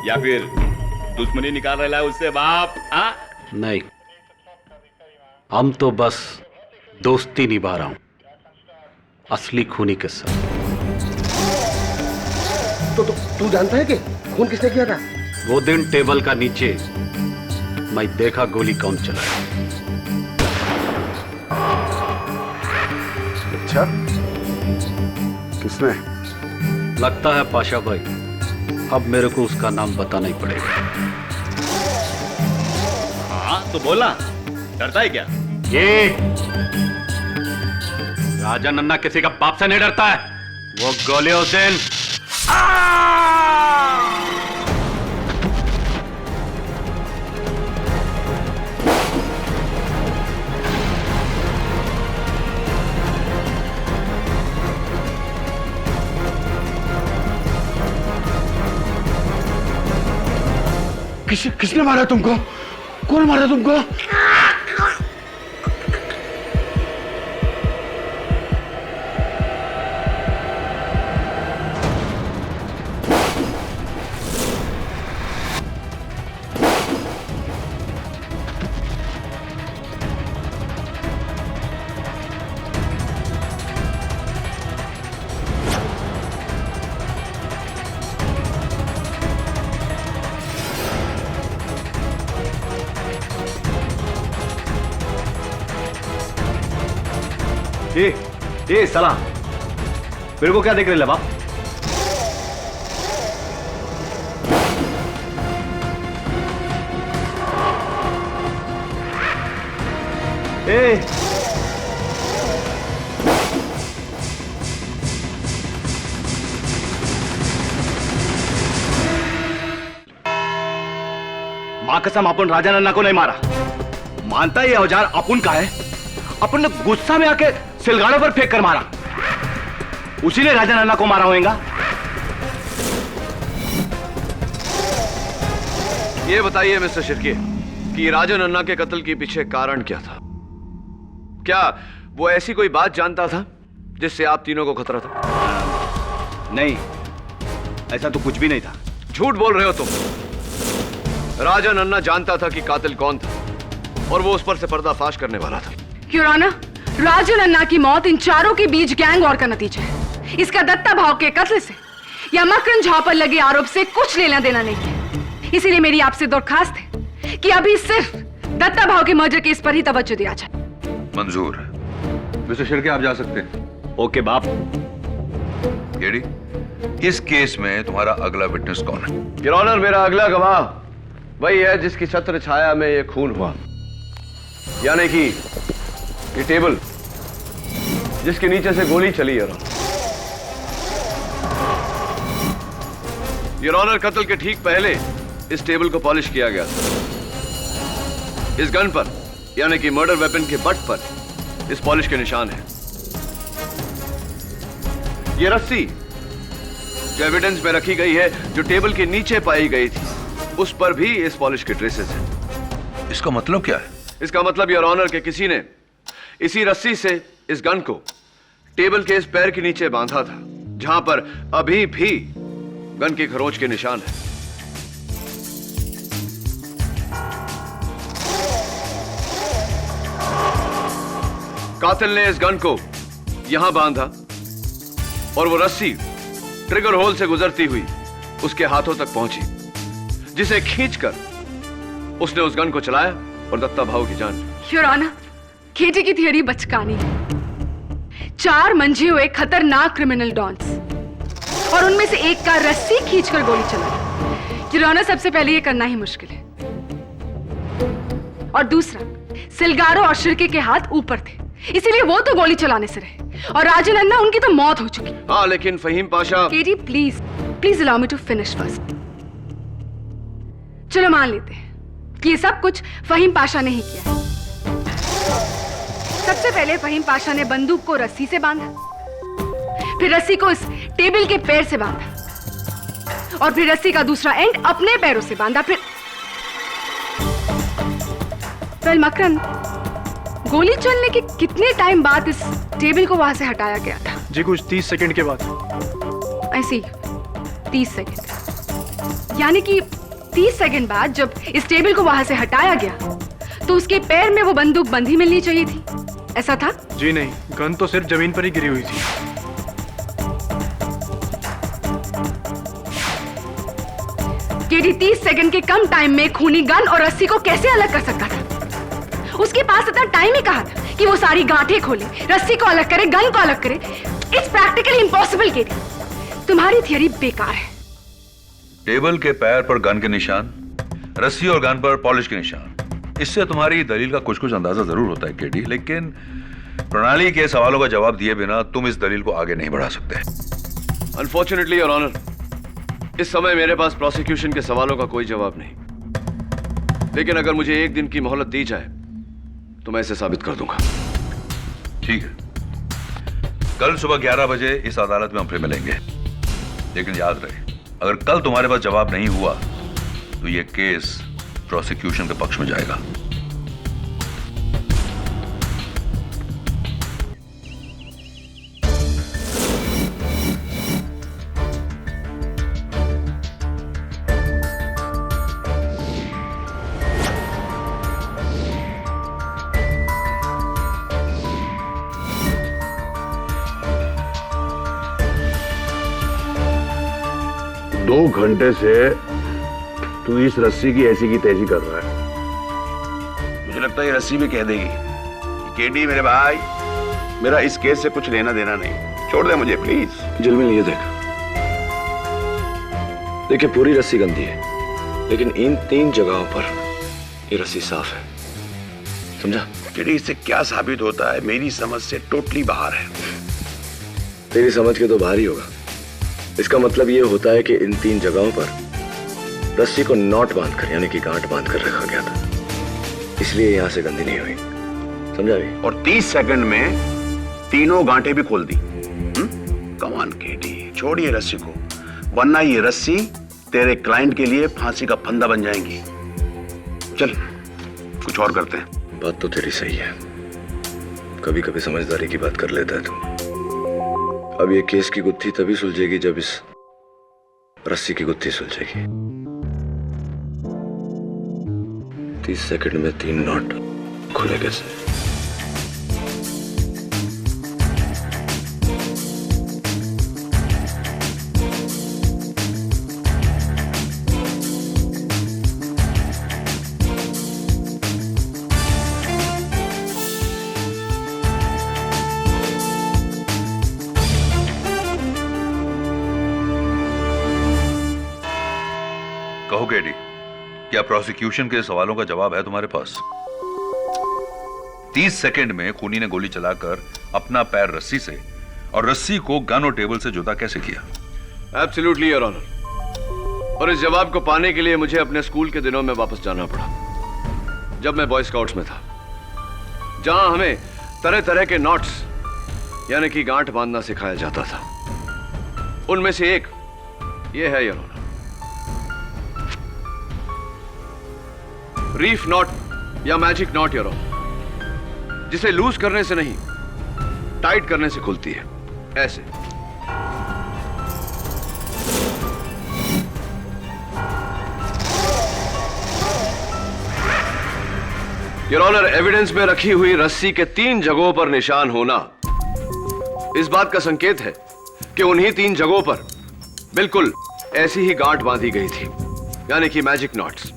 या फिर दुश्मनी निकाल रहा है उससे बाप? हाँ? नहीं, हम तो बस दोस्ती निभा रहा हूं असली खूनी के साथ। तो तू जानता है कि खून किसने किया था? वो दिन टेबल का नीचे मैं देखा गोली कौन चलाया। अच्छा, किसने? लगता है पाशा भाई, अब मेरे को उसका नाम बताना ही पड़ेगा। हाँ तो बोला, डरता है क्या? ये राजन अन्ना किसी का बाप से नहीं डरता है। वो गोली उस दिन किसने मारा तुमको? कौन मारा तुमको? ए साला, मेरे को क्या देख रहे ले बाप? मां कसम, अपन राजा नन्ना को नहीं मारा। मानता ये औजार अपन का है। अपन ने गुस्सा में आके सिलगाड़ों पर फेंक कर मारा। उसी ने राजा नन्ना को मारा होगा। ये बताइए मिस्टर शिर्के कि राजा नन्ना के कत्ल के पीछे कारण क्या था? क्या वो ऐसी कोई बात जानता था जिससे आप तीनों को खतरा था? नहीं, ऐसा तो कुछ भी नहीं था। झूठ बोल रहे हो तुम। राजा नन्ना जानता था कि कातिल कौन था और वो उस पर से पर्दाफाश करने वाला था। योर ऑनर, राजा नन्ना की मौत इन चारों के बीच गैंग वॉर का नतीजा है। इसका दत्ता भाव के कत्ल से या मकरन झा पर लगे आरोप से कुछ लेना देना नहीं है। इसीलिए मेरी आपसे दरखास्त है कि अभी सिर्फ दत्ता भाव के मर्डर केस पर ही तवज्जो दिया जाए। मंजूर। मिस्टर शिर्के, आप जा सकते हैं। ओके बाप। केडी, इस केस में तुम्हारा अगला विटनेस कौन है? योर ऑनर, मेरा अगला गवाह वही है जिसकी छत्र छाया में ये खून हुआ, यानी कि ये टेबल जिसके नीचे से गोली चली। योर ऑनर, कत्ल के ठीक पहले इस टेबल को पॉलिश किया गया था। इस गन पर यानी कि मर्डर वेपन के बट पर इस पॉलिश के निशान हैं। ये रस्सी जो एविडेंस में रखी गई है, जो टेबल के नीचे पाई गई थी, उस पर भी इस पॉलिश के ट्रेसेस हैं। इसका मतलब क्या है? इसका मतलब योर ऑनर के किसी ने इसी रस्सी से इस गन को टेबल के इस पैर के नीचे बांधा था, जहां पर अभी भी गन की खरोंच के निशान है। कातिल ने इस गन को यहां बांधा और वो रस्सी ट्रिगर होल से गुजरती हुई उसके हाथों तक पहुंची, जिसे खींचकर उसने उस गन को चलाया और दत्ता भाव की जान। योर ऑनर, केटी की थियरी बचकानी है। 4 मंझे हुए खतरनाक क्रिमिनल डॉन्स और उनमें से एक का रस्सी खींचकर गोली चलाई। योर ऑनर, सबसे पहले ये करना ही मुश्किल है, और दूसरा, सिलगारो और शिर्के के हाथ ऊपर थे, इसीलिए वो तो गोली चलाने से रहे, और राजा नन्ना, उनकी तो मौत हो चुकी। हाँ, लेकिन Fahim Pasha. KT, please allow me to finish first. चलो मान लेते हैं कि ये सब कुछ फहीम पाशा ने ही किया है। सबसे पहले फहीम पाशा ने बंदूक को रस्सी से बांधा, फिर रस्सी को इस टेबल के पैर से बांधा, और फिर रस्सी का दूसरा एंड अपने पैरों से बांधा। फिर मकरन, गोली चलने के कितने टाइम बाद इस टेबल को वहां से हटाया गया था? जी कुछ 30 सेकंड के बाद। ऐसी 30 सेकंड, यानी कि 30 सेकंड बाद जब इस टेबल को वहां से हटाया गया तो उसके पैर में वो बंदूक बंधी मिलनी चाहिए थी, ऐसा था? जी नहीं, गन तो सिर्फ जमीन पर ही गिरी हुई थी। केडी 30 सेकंड के कम टाइम में खूनी गन और रस्सी को कैसे अलग कर सकता था? उसके पास इतना टाइम ही कहा था कि वो सारी गांठें खोले, रस्सी को अलग करे, गन को अलग करे। It's practically impossible. केडी, तुम्हारी थियरी बेकार है। टेबल के पैर पर गन के निशान, रस्सी और गन पर पॉलिश के निशान, इससे तुम्हारी दलील का कुछ कुछ अंदाजा जरूर होता है केडी, लेकिन प्रणाली के सवालों का जवाब दिए बिना तुम इस दलील को आगे नहीं बढ़ा सकते। अनफॉर्चुनेटली योर ऑनर, इस समय मेरे पास प्रोसिक्यूशन के सवालों का कोई जवाब नहीं, लेकिन अगर मुझे 1 दिन की मोहलत दी जाए तो मैं इसे साबित कर दूंगा। ठीक है, कल सुबह 11 बजे इस अदालत में हम फिर मिलेंगे, लेकिन याद रहे, अगर कल तुम्हारे पास जवाब नहीं हुआ तो यह केस प्रोसिक्यूशन के पक्ष में जाएगा। दो घंटे से तू इस रस्सी की ऐसी की तैसी कर रहा है। मुझे लगता है ये रस्सी भी कह देगी कि केडी मेरे भाई, मेरा इस केस से कुछ लेना देना नहीं, छोड़ दे मुझे प्लीज। जुलमिल ये देख, देखिए पूरी रस्सी गंदी है, लेकिन इन 3 जगहों पर ये रस्सी साफ है, समझा? तेरी इससे क्या साबित होता है? मेरी समझ से टोटली बाहर है। तेरी समझ के तो बाहर ही होगा। इसका मतलब ये होता है कि इन 3 जगहों पर रस्सी को नॉट बांधकर यानी कि गांठ बांधकर रखा गया था, इसलिए यहां से गंदी नहीं हुई, समझा भी? और 30 सेकंड में तीनों गांठें भी खोल दी। कम ऑन केटी, छोड़िए रस्सी को, वरना ये रस्सी तेरे क्लाइंट के लिए फांसी का फंदा बन जाएंगी। चल कुछ और करते हैं। बात तो तेरी सही है, कभी कभी समझदारी की बात कर लेता है तू। अब ये केस की गुत्थी तभी सुलझेगी जब इस रस्सी की गुत्थी सुलझेगी। 30 सेकंड में 3 नॉट खुले कैसे? कहो केडी, क्या प्रोसिक्यूशन के सवालों का जवाब है तुम्हारे पास? 30 सेकंड में खूनी ने गोली चलाकर अपना पैर रस्सी से और रस्सी को गन और टेबल से जुदा कैसे किया? Absolutely your honour. और इस जवाब को पाने के लिए मुझे अपने स्कूल के दिनों में वापस जाना पड़ा, जब मैं बॉय स्काउट्स में था, जहां हमें तरह तरह के नॉट्स यानी कि गांठ बांधना सिखाया जाता था। उनमें से एक ये है योर ऑनर, रीफ नॉट या मैजिक नॉट योर ऑनर, जिसे लूज करने से नहीं टाइट करने से खुलती है, ऐसे। योर ऑनर, एविडेंस में रखी हुई रस्सी के 3 जगहों पर निशान होना इस बात का संकेत है कि उन्हीं 3 जगहों पर बिल्कुल ऐसी ही गांठ बांधी गई थी, यानी कि मैजिक नॉट्स।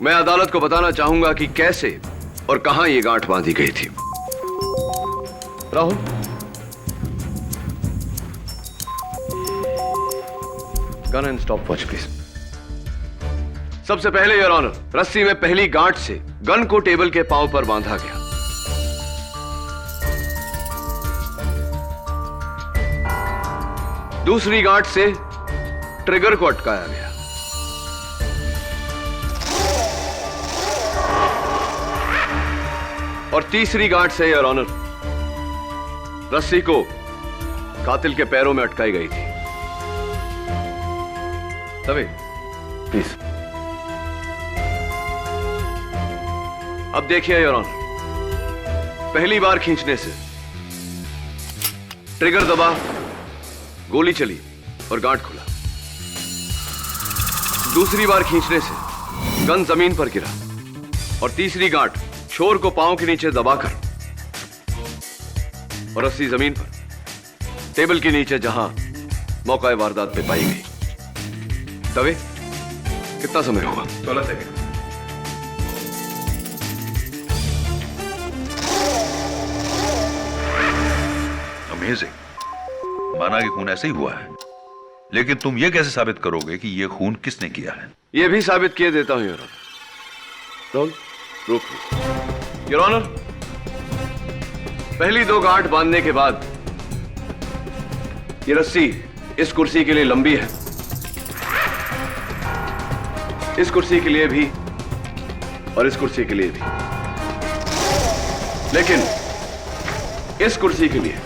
मैं अदालत को बताना चाहूंगा कि कैसे और कहां यह गांठ बांधी गई थी। Rahul, gun and stop watch please. सबसे पहले योर ऑनर, रस्सी में पहली गांठ से गन को टेबल के पांव पर बांधा गया। दूसरी गांठ से ट्रिगर को अटकाया गया। और तीसरी गांठ से योर ऑनर, रस्सी को कातिल के पैरों में अटकाई गई थी। तभी प्लीज। अब देखिए योर ऑनर, पहली बार खींचने से ट्रिगर दबा, गोली चली और गांठ खुला। दूसरी बार खींचने से गन जमीन पर गिरा और तीसरी गांठ छोर को पांव के नीचे दबाकर और रस्सी जमीन पर टेबल के नीचे जहां मौका वारदात पे पाई गई। तवे कितना समय होगा? 16 सेकंड। अमेजिंग। माना कि खून ऐसे ही हुआ है, लेकिन तुम ये कैसे साबित करोगे कि यह खून किसने किया है? यह भी साबित किए देता हूं योर ऑनर। रोल रोक योर ऑनर। पहली 2 गांठ बांधने के बाद यह रस्सी इस कुर्सी के लिए लंबी है, इस कुर्सी के लिए भी और इस कुर्सी के लिए भी, लेकिन इस कुर्सी के लिए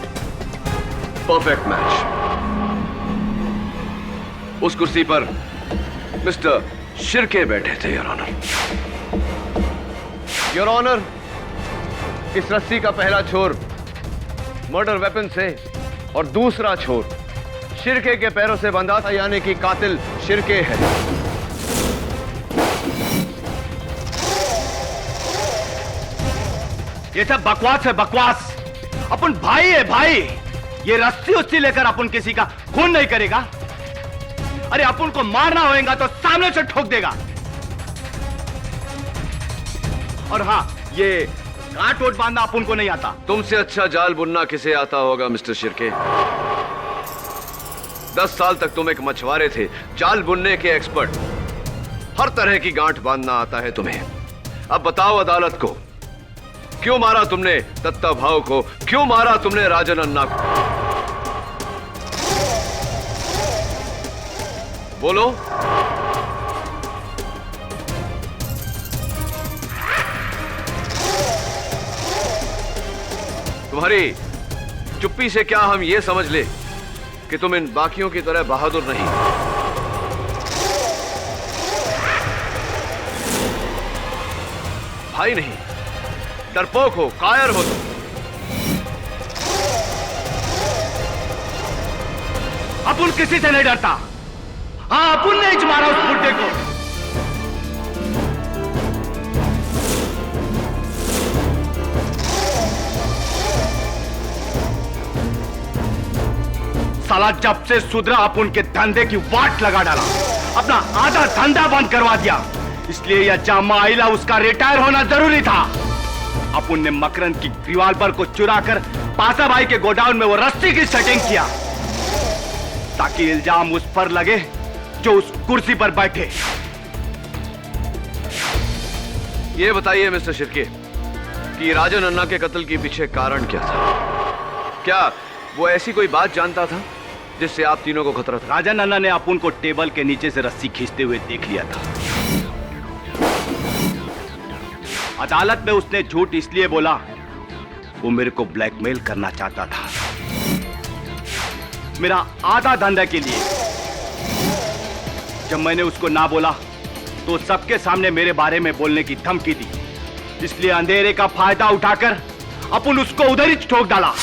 परफेक्ट मैच। उस कुर्सी पर मिस्टर शिर्के बैठे थे योर ऑनर। योर ऑनर, इस रस्सी का पहला छोर मर्डर वेपन से और दूसरा छोर शिर्के के पैरों से बंधा था, यानी कि कातिल शिर्के है। ये सब बकवास है, बकवास। अपन भाई है भाई। ये रस्सी उस्सी लेकर अपन किसी का खून नहीं करेगा। अरे अपन को मारना होगा तो सामने से ठोक देगा। और हाँ, ये गांठ वोट बांधना अपुन को नहीं आता। तुमसे अच्छा जाल बुनना किसे आता होगा मिस्टर शिर्के? 10 साल तक तुम एक मछुआरे थे, जाल बुनने के एक्सपर्ट। हर तरह की गांठ बांधना आता है तुम्हें। अब बताओ अदालत को, क्यों मारा तुमने दत्ता भाऊ को? क्यों मारा तुमने राजन अन्ना को? बोलो। तुम्हारी चुप्पी से क्या हम ये समझ ले कि तुम इन बाकियों की तरह बहादुर नहीं? भाई नहीं, डरपोक हो, कायर हो तुम। अपुन किसी से नहीं डरता। हाँ, अपुन ने ही मारा उस बुड्ढे को। साला जब से सुधरा अपुन के धंधे की वाट लगा डाला, अपना आधा धंधा बंद करवा दिया। इसलिए यह जामा आइला उसका रिटायर होना जरूरी था। अपुन ने मकरंद की रिवॉल्वर को चुरा कर पासा भाई के गोडाउन में वो रस्सी की सेटिंग किया ताकि इल्जाम उस पर लगे जो उस कुर्सी पर बैठे। ये बताइए मिस्टर शिर्के कि राजन अन्ना के कत्ल के पीछे कारण क्या था? क्या वो ऐसी कोई बात जानता था जिससे आप तीनों को खतरा था? राजन अन्ना ने अपुन को टेबल के नीचे से रस्सी खींचते हुए देख लिया था। अदालत में उसने झूठ इसलिए बोला, वो मेरे को ब्लैकमेल करना चाहता था, मेरा आधा धंधा के लिए। जब मैंने उसको ना बोला तो सबके सामने मेरे बारे में बोलने की धमकी दी। इसलिए अंधेरे का फायदा उठाकर अपुन उसको उधर ही ठोक डाला।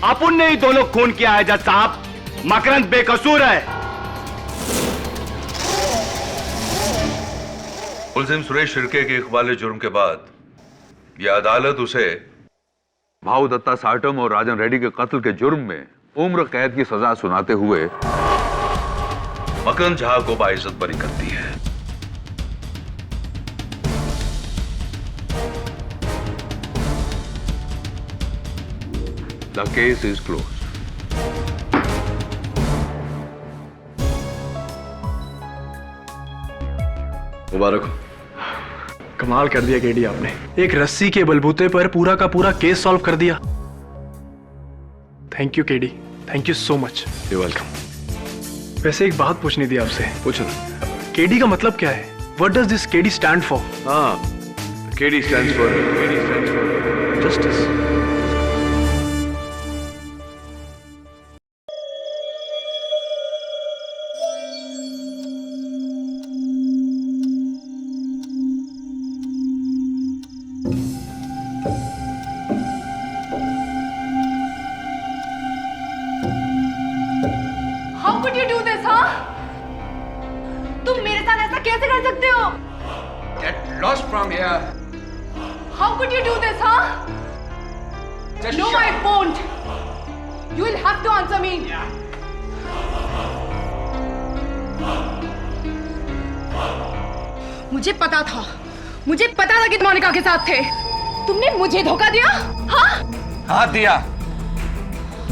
अपुन ने ही दोनों खून किया है जज साहब। मकरंद बेकसूर है। मुलजिम सुरेश शिर्के के इकबाल जुर्म के बाद यह अदालत उसे भाऊ दत्ता साटम और राजन रेड्डी के कत्ल के जुर्म में उम्र कैद की सजा सुनाते हुए मकरंद झा को बाइज्जत बरी करती है। The case is closed. मुबारक हो। कमाल कर दिया केडी आपने। एक रस्सी के बलबूते पर पूरा का पूरा केस सॉल्व कर दिया। Thank you KD, thank you so much. You welcome. वैसे एक बात पूछनी थी आपसे। पूछो। केडी का मतलब क्या है? What does this KD stand for? KD stands for justice. How could you do this, huh? तुम मेरे साथ ऐसा कैसे कर सकते हो? Get lost from here. How could you do this, huh? Just No, shut I up. won't. You will have to answer me. मुझे पता था कि तुम मोनिका के साथ थे। तुमने मुझे धोखा दिया, हाँ? हाँ दिया,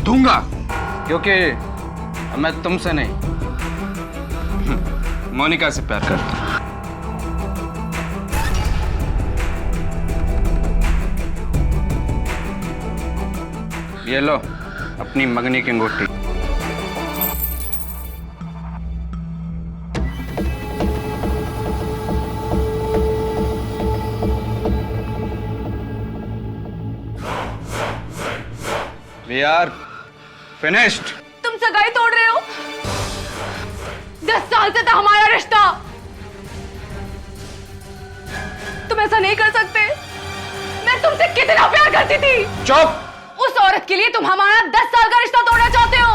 दूंगा, क्योंकि मैं तुमसे नहीं मोनिका से प्यार करता हूं। ये लो अपनी मंगनी की अंगूठी। We are finished. तुम सगाई तोड़ रहे हो? 10 साल से था हमारा रिश्ता। तुम ऐसा नहीं कर सकते। मैं तुमसे कितना प्यार करती थी। चुप। उस औरत के लिए तुम हमारा 10 साल का रिश्ता तोड़ना चाहते हो।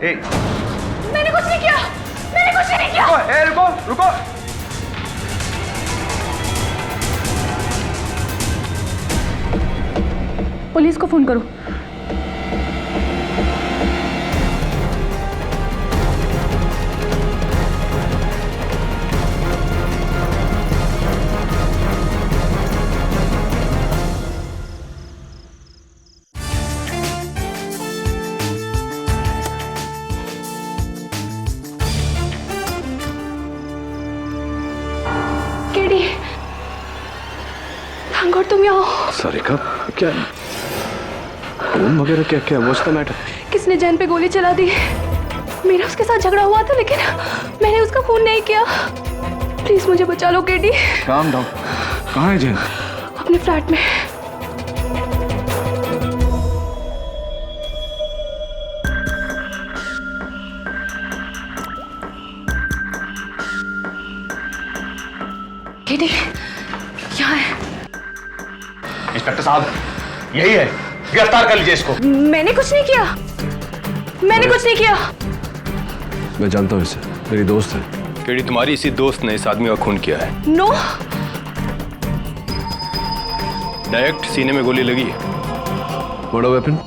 मैंने कुछ नहीं किया, मैंने कुछ नहीं किया। रुको रुको। पुलिस को फोन करो। केडी, थैंक गॉड तुम यहाँ हो। सारिका, क्या खून वगैरह क्या क्या व्हाट्स द मैटर? किसने जैन पे गोली चला दी? मेरा उसके साथ झगड़ा हुआ था लेकिन मैंने उसका खून नहीं किया। प्लीज मुझे बचा लो केडी। Calm down. कहाँ है जैन? अपने फ्लैट में। केडी क्या है? इंस्पेक्टर साहब, यही है, गिरफ्तार कर लीजिए इसको। मैंने कुछ नहीं किया, मैंने कुछ नहीं किया। मैं जानता हूँ इसे, मेरी दोस्त है। केडी, तुम्हारी इसी दोस्त ने इस आदमी का खून किया है। नो। डायरेक्ट सीने में गोली लगी है। What a weapon?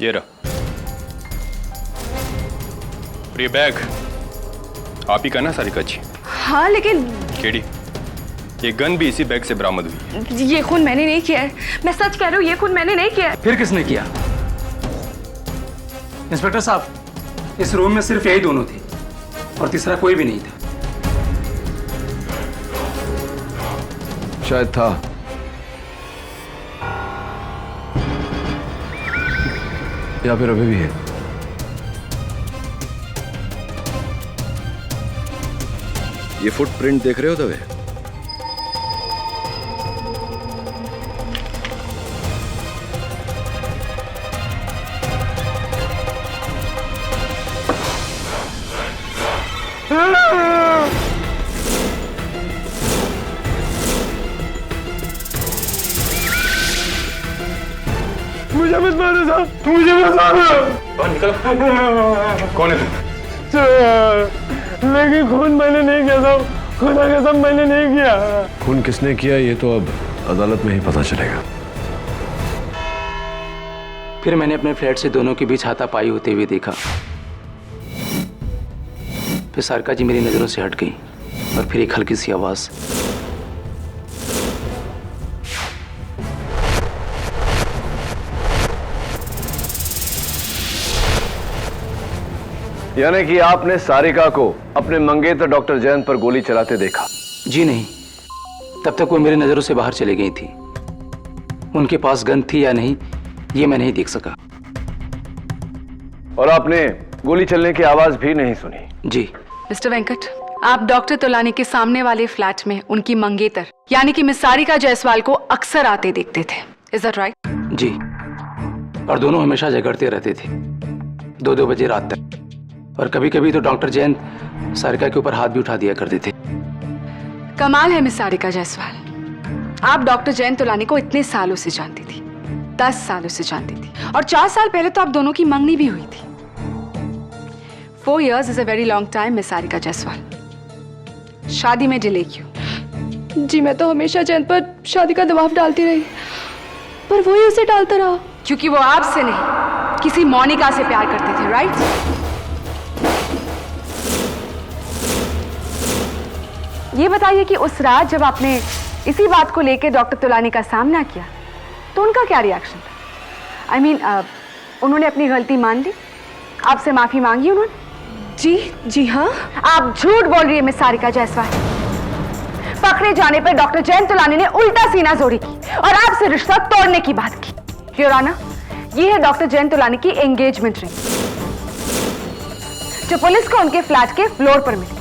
ये रहा। और ये बैग आप ही का ना सारिका जी? हाँ लेकिन केडी, ये गन भी इसी बैग से बरामद हुई है। ये खून मैंने नहीं किया है, मैं सच कह रही हूँ, ये खून मैंने नहीं किया है। फिर किसने किया? इंस्पेक्टर साहब, इस रूम में सिर्फ यही दोनों थे और तीसरा कोई भी नहीं था। शायद था। या फिर अभी भी है। ये फुटप्रिंट देख रहे हो तवे? मुझे मत मारो साहब, मुझे मत मारो। निकल। कौन है तुम? लेकिन खून मैंने नहीं किया साहब, खुदा कसम मैंने नहीं किया। खून किसने किया ये तो अब अदालत में ही पता चलेगा। फिर मैंने अपने फ्लैट से दोनों के बीच हाथापाई होते हुए देखा। फिर सारिका जी मेरी नजरों से हट गई और फिर एक हल्की सी आवाज। यानी कि आपने सारिका को अपने मंगेतर डॉक्टर जैन पर गोली चलाते देखा? जी नहीं, तब तक वो मेरी नजरों से बाहर चली गई थी। उनके पास गन थी या नहीं ये मैं नहीं देख सका। और आपने गोली चलने की आवाज भी नहीं सुनी? जी। मिस्टर वेंकट, आप डॉक्टर तोलानी के सामने वाले फ्लैट में उनकी मंगेतर यानी कि मिस सारिका जायसवाल को अक्सर आते देखते थे, इज दैट राइट? जी, और दोनों हमेशा झगड़ते रहते थे 2-2 बजे रात तक। और कभी कभी तो डॉक्टर जैन सारिका के ऊपर हाथ भी उठा दिया करते थे। कमाल है मिस सारिका जायसवाल, आप डॉक्टर जैन तोलानी को इतने सालों से जानती थी, 10 सालों से जानती थी, और 4 साल पहले तो आप दोनों की मंगनी भी हुई थी। 4 years is a very long time miss Sarika Jaiswal. शादी में डिले क्यों? जी मैं तो हमेशा जैन पर शादी का दबाव डालती रही, पर वही उसे डालता रहा। क्योंकि वो आपसे नहीं किसी मोनिका से प्यार करते थे, राइट? ये बताइए कि उस रात जब आपने इसी बात को लेकर डॉक्टर तोलानी का सामना किया तो उनका क्या रिएक्शन था? I mean, उन्होंने अपनी गलती मान ली, आपसे माफी मांगी उन्होंने? जी हाँ। आप झूठ बोल रही है मिस सारिका जायसवाल। पकड़े जाने पर डॉक्टर जैन तोलानी ने उल्टा सीना जोड़ी की और आपसे रिश्ता तोड़ने की बात की। योर ऑनर, ये है डॉक्टर जैन तोलानी की एंगेजमेंट रिंग जो पुलिस को उनके फ्लैट के फ्लोर पर मिली।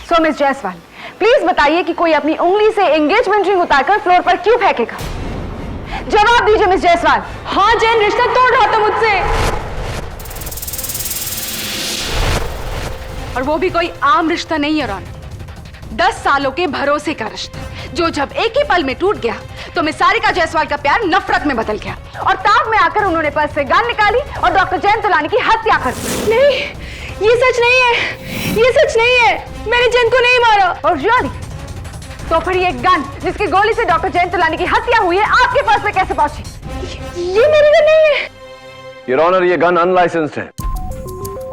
सो मिस जायसवाल, प्लीज बताइए कि कोई अपनी उंगली से एंगेजमेंट रिंग उतारकर फ्लोर पर क्यों फेंकेगा? जवाब दीजिए मिस जायसवाल। हाँ, जैन रिश्ता तोड़ रहा था मुझसे, और वो भी कोई आम रिश्ता नहीं है। 10 सालों के भरोसे का रिश्ता जो जब एक ही पल में टूट गया तो मैं सारिका जायसवाल का प्यार नफरत में बदल गया और ताक में आकर उन्होंने पर्स से गन निकाली और डॉक्टर जयंत तोलानी की हत्या कर दी। नहीं, ये सच नहीं है, ये सच नहीं है, मैंने जयंत को नहीं मारा। और रियली? तो फिर ये गन जिसकी गोली से डॉक्टर जयंत तोलानी की हत्या हुई है आपके पर्स में कैसे पहुंची? ये मेरी गन नहीं है। योर ऑनर, ये गन अनलाइसेंस्ड है।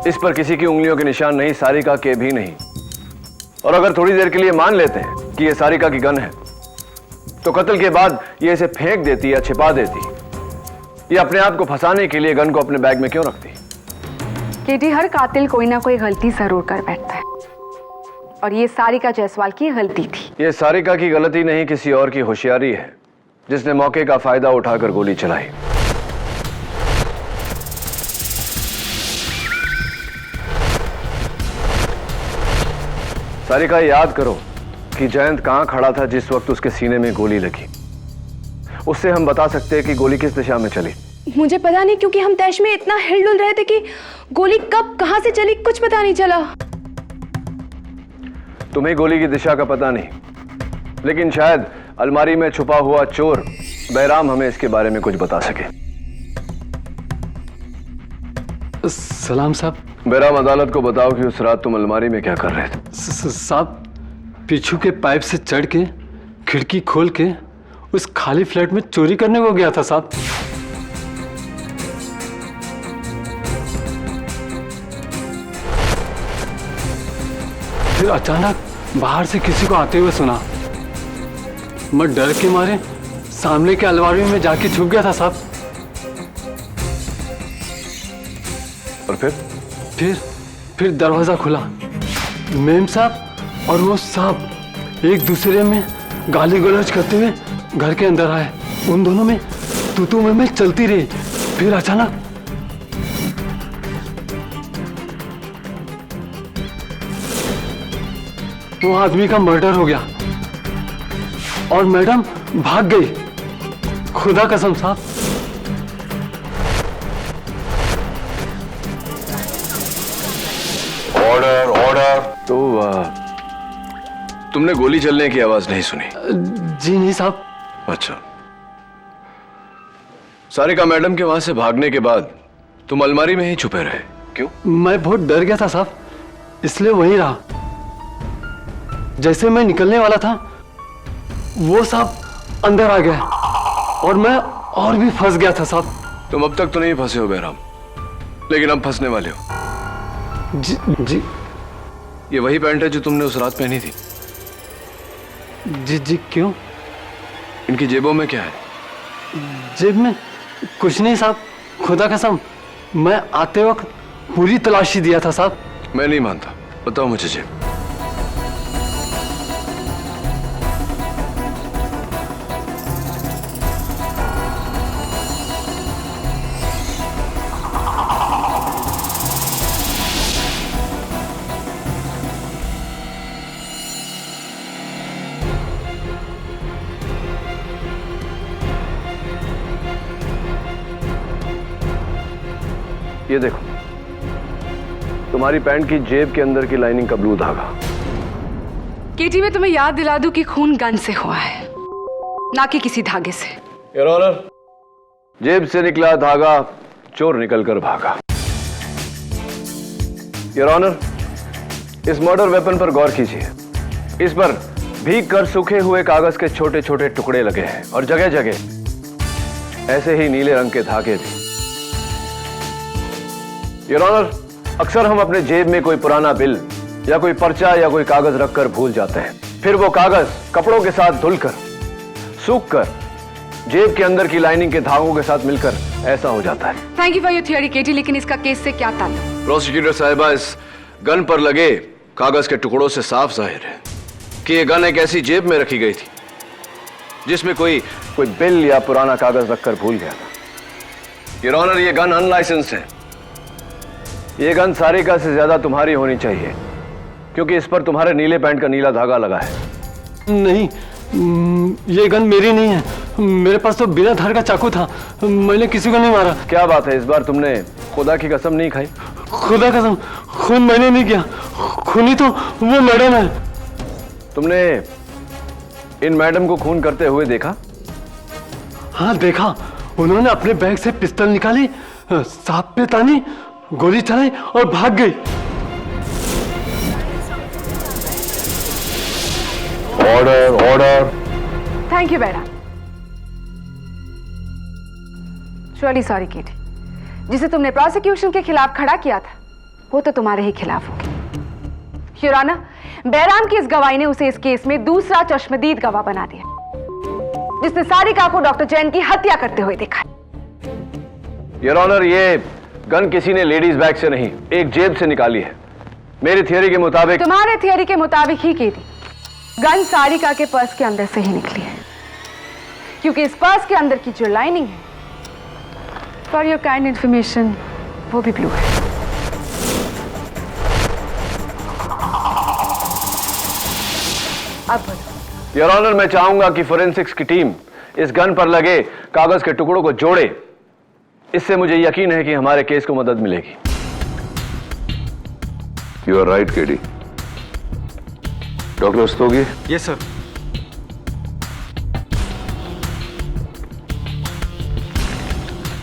इस पर किसी की उंगलियों के निशान नहीं, सारिका के भी नहीं। और अगर थोड़ी देर के लिए मान लेते हैं कि ये सारिका की गन है, तो कत्ल के बाद ये इसे फेंक देती या छिपा देती। ये अपने आप को फंसाने के लिए गन को अपने बैग में क्यों रखती? केटी, हर कातिल कोई ना कोई गलती जरूर कर बैठता है और ये सारिका जायसवाल की गलती थी। ये सारिका की गलती नहीं, किसी और की होशियारी है जिसने मौके का फायदा उठाकर गोली चलाई। सारिका, याद करो कि जयंत कहां खड़ा था जिस वक्त उसके सीने में गोली लगी। उससे हम बता सकते हैं कि गोली किस दिशा में चली। मुझे पता नहीं, क्योंकि हम तैश में इतना हिलडुल रहे थे कि गोली कब कहां से चली कुछ पता नहीं चला। तुम्हें गोली की दिशा का पता नहीं, लेकिन शायद अलमारी में छुपा हुआ चोर बैराम हमें इसके बारे में कुछ बता सके। सलाम साहब। बैराम, अदालत को बताओ कि उस रात तुम अलमारी में क्या कर रहे थे? साहब, पीछू के पाइप से चढ़ के खिड़की खोल के उस खाली फ्लैट में चोरी करने को गया था साहब। फिर अचानक बाहर से किसी को आते हुए सुना। मैं डर के मारे सामने के अलमारी में जाके छुप गया था साहब। और फिर दरवाजा खुला। मेम साहब और वो साहब एक दूसरे में गाली गलौज करते हुए घर के अंदर आए। उन दोनों में तू में चलती रही। फिर अचानक वो आदमी का मर्डर हो गया और मैडम भाग गई। खुदा कसम साहब। Order, order. तो तुमने गोली चलने की आवाज नहीं सुनी? जी नहीं साहब। अच्छा। सारिका मैडम के वहां से भागने के बाद तुम अलमारी में ही छुपे रहे, क्यों? मैं बहुत डर गया था साहब, इसलिए वहीं रहा। जैसे मैं निकलने वाला था वो साहब अंदर आ गया और मैं और भी फंस गया था साहब। तुम अब तक तो नहीं फंसे हो बैराम, लेकिन अब फंसने वाले हो। जी। ये वही पैंट है जो तुमने उस रात पहनी थी? जी क्यों? इनकी जेबों में क्या है? जेब में कुछ नहीं साहब, खुदा कसम मैं आते वक्त पूरी तलाशी दिया था साहब। मैं नहीं मानता, बताओ मुझे जेब। ये देखो, तुम्हारी पैंट की जेब के अंदर की लाइनिंग का ब्लू धागा। केटी, मैं तुम्हें याद दिला दूं कि खून गन से हुआ है, ना कि किसी धागे से। योर ऑनर, जेब से निकला धागा चोर निकलकर भागा। योर ऑनर, इस मर्डर वेपन पर गौर कीजिए। इस पर भीग कर सूखे हुए कागज के छोटे छोटे टुकड़े लगे हैं और जगह जगह ऐसे ही नीले रंग के धागे भी। योर ऑनर, अक्सर हम अपने जेब में कोई पुराना बिल या कोई पर्चा या कोई कागज रखकर भूल जाते हैं। फिर वो कागज कपड़ों के साथ धुलकर, सूखकर जेब के अंदर की लाइनिंग के धागों के साथ मिलकर ऐसा हो जाता है। Thank you for your theory KT, लेकिन इसका केस से क्या ताल्लुक? प्रोसिक्यूटर साहिबा, इस गन पर लगे कागज के टुकड़ों से साफ जाहिर है कि यह गन एक ऐसी जेब में रखी गई थी जिसमें कोई बिल या पुराना कागज रखकर भूल गया था। योर ऑनर, यह गन अनलाइसेंस्ड है। ये गन सारिका से ज्यादा तुम्हारी होनी चाहिए, क्योंकि इस पर तुम्हारे नीले पैंट का नीला धागा लगा है। नहीं, ये गन मेरी नहीं है। मेरे पास तो बिना धार का चाकू था, मैंने किसी को नहीं मारा। क्या बात है, इस बार तुमने खुदा की कसम नहीं खाई? खुदा कसम, खून मैंने नहीं किया। खूनी तो वो मैडम है। तुमने इन मैडम को खून करते हुए देखा? हाँ देखा, उन्होंने अपने बैग से पिस्तौल निकाली, सांप पे तानी, गोली चलाई और भाग गई। Order order. थैंक यू बेटा। रियली सॉरी केटी, जिसे तुमने प्रोसिक्यूशन के खिलाफ खड़ा किया था वो तो तुम्हारे ही खिलाफ होगी। योर ऑनर, बैराम की इस गवाही ने उसे इस केस में दूसरा चश्मदीद गवाह बना दिया, जिसने सारिका को डॉक्टर जैन की हत्या करते हुए देखा। योर ऑनर, ये गन किसी ने लेडीज बैग से नहीं, एक जेब से निकाली है। मेरी थियरी के मुताबिक। तुम्हारे थियरी के मुताबिक ही केटी, गन सारिका के पर्स के अंदर से ही निकली है, क्योंकि इस पर्स के अंदर की जो लाइनिंग है, फॉर योर काइंड इंफॉर्मेशन, वो भी ब्लू है। अब योर ऑनर, मैं चाहूंगा कि फोरेंसिक्स की टीम इस गन पर लगे कागज के टुकड़ों को जोड़े। इससे मुझे यकीन है कि हमारे केस को मदद मिलेगी। You are right KD. Doctor Rastogi? Yes sir.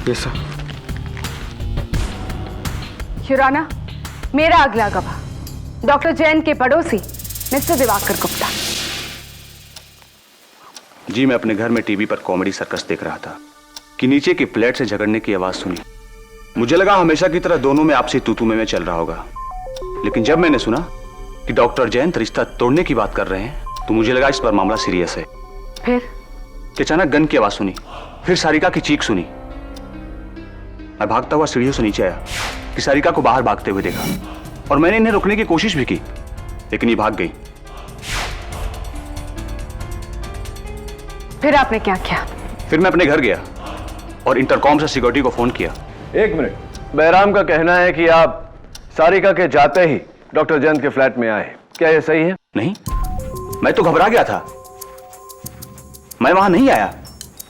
Yes sir. Your honour, मेरा अगला गवाह डॉक्टर जैन के पड़ोसी मिस्टर दिवाकर गुप्ता। जी, मैं अपने घर में टीवी पर कॉमेडी सर्कस देख रहा था कि नीचे की प्लेट से झगड़ने की आवाज सुनी। मुझे लगा हमेशा की तरह दोनों में आपसी तू-तू में चल रहा होगा, लेकिन जब मैंने सुना कि डॉक्टर जैन रिश्ता तोड़ने की बात कर रहे हैं तो मुझे लगा इस पर मामला सीरियस है। फिर अचानक गन की आवाज सुनी, फिर सारिका की चीख सुनी। मैं भागता हुआ सीढ़ियों से नीचे आया कि सारिका को बाहर भागते हुए देखा, और मैंने इन्हें रोकने की कोशिश भी की, लेकिन ये भाग गई। फिर आपने क्या किया? फिर मैं अपने घर गया और इंटरकॉम से सिक्योरिटी को फोन किया। एक मिनट, बैराम का कहना है कि आप सारिका के जाते ही डॉक्टर जैन के फ्लैट में आए, क्या यह सही है? नहीं, मैं तो घबरा गया था, मैं वहां नहीं आया,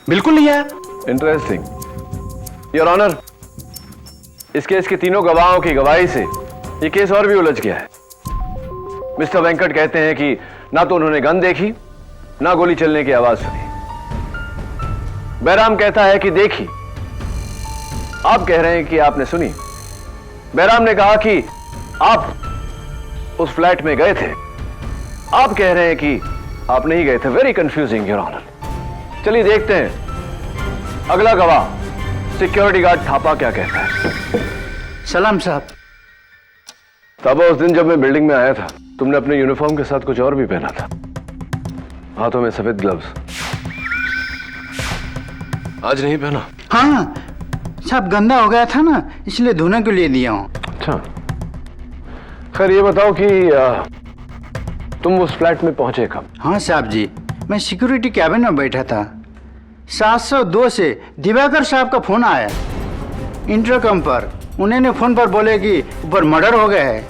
बिल्कुल नहीं आया। इंटरेस्टिंग। योर ऑनर, इस केस के तीनों गवाहों की गवाही से यह केस और भी उलझ गया है। मिस्टर वेंकट कहते हैं कि ना तो उन्होंने गन देखी, ना गोली चलने की आवाज सुनी। बैराम कहता है कि देखी। आप कह रहे हैं कि आपने सुनी। बैराम ने कहा कि आप उस फ्लैट में गए थे, आप कह रहे हैं कि आप नहीं गए थे। Very confusing your honour. चलिए देखते हैं अगला गवाह सिक्योरिटी गार्ड थापा क्या कहता है। सलाम साहब। थापा, उस दिन जब मैं बिल्डिंग में आया था तुमने अपने यूनिफॉर्म के साथ कुछ और भी पहना था, हाथों में सफेद ग्लव्स। आज नहीं पहना? हाँ साहब, गंदा हो गया था ना, इसलिए धोने के लिए दिया हूँ। अच्छा, खैर ये बताओ कि तुम उस फ्लैट में पहुंचे कब? हाँ साहब जी, मैं सिक्योरिटी कैबिन में बैठा था। 702 से दिवाकर साहब का फोन आया इंटरकम पर। उन्होंने फोन पर बोले कि ऊपर मर्डर हो गया है।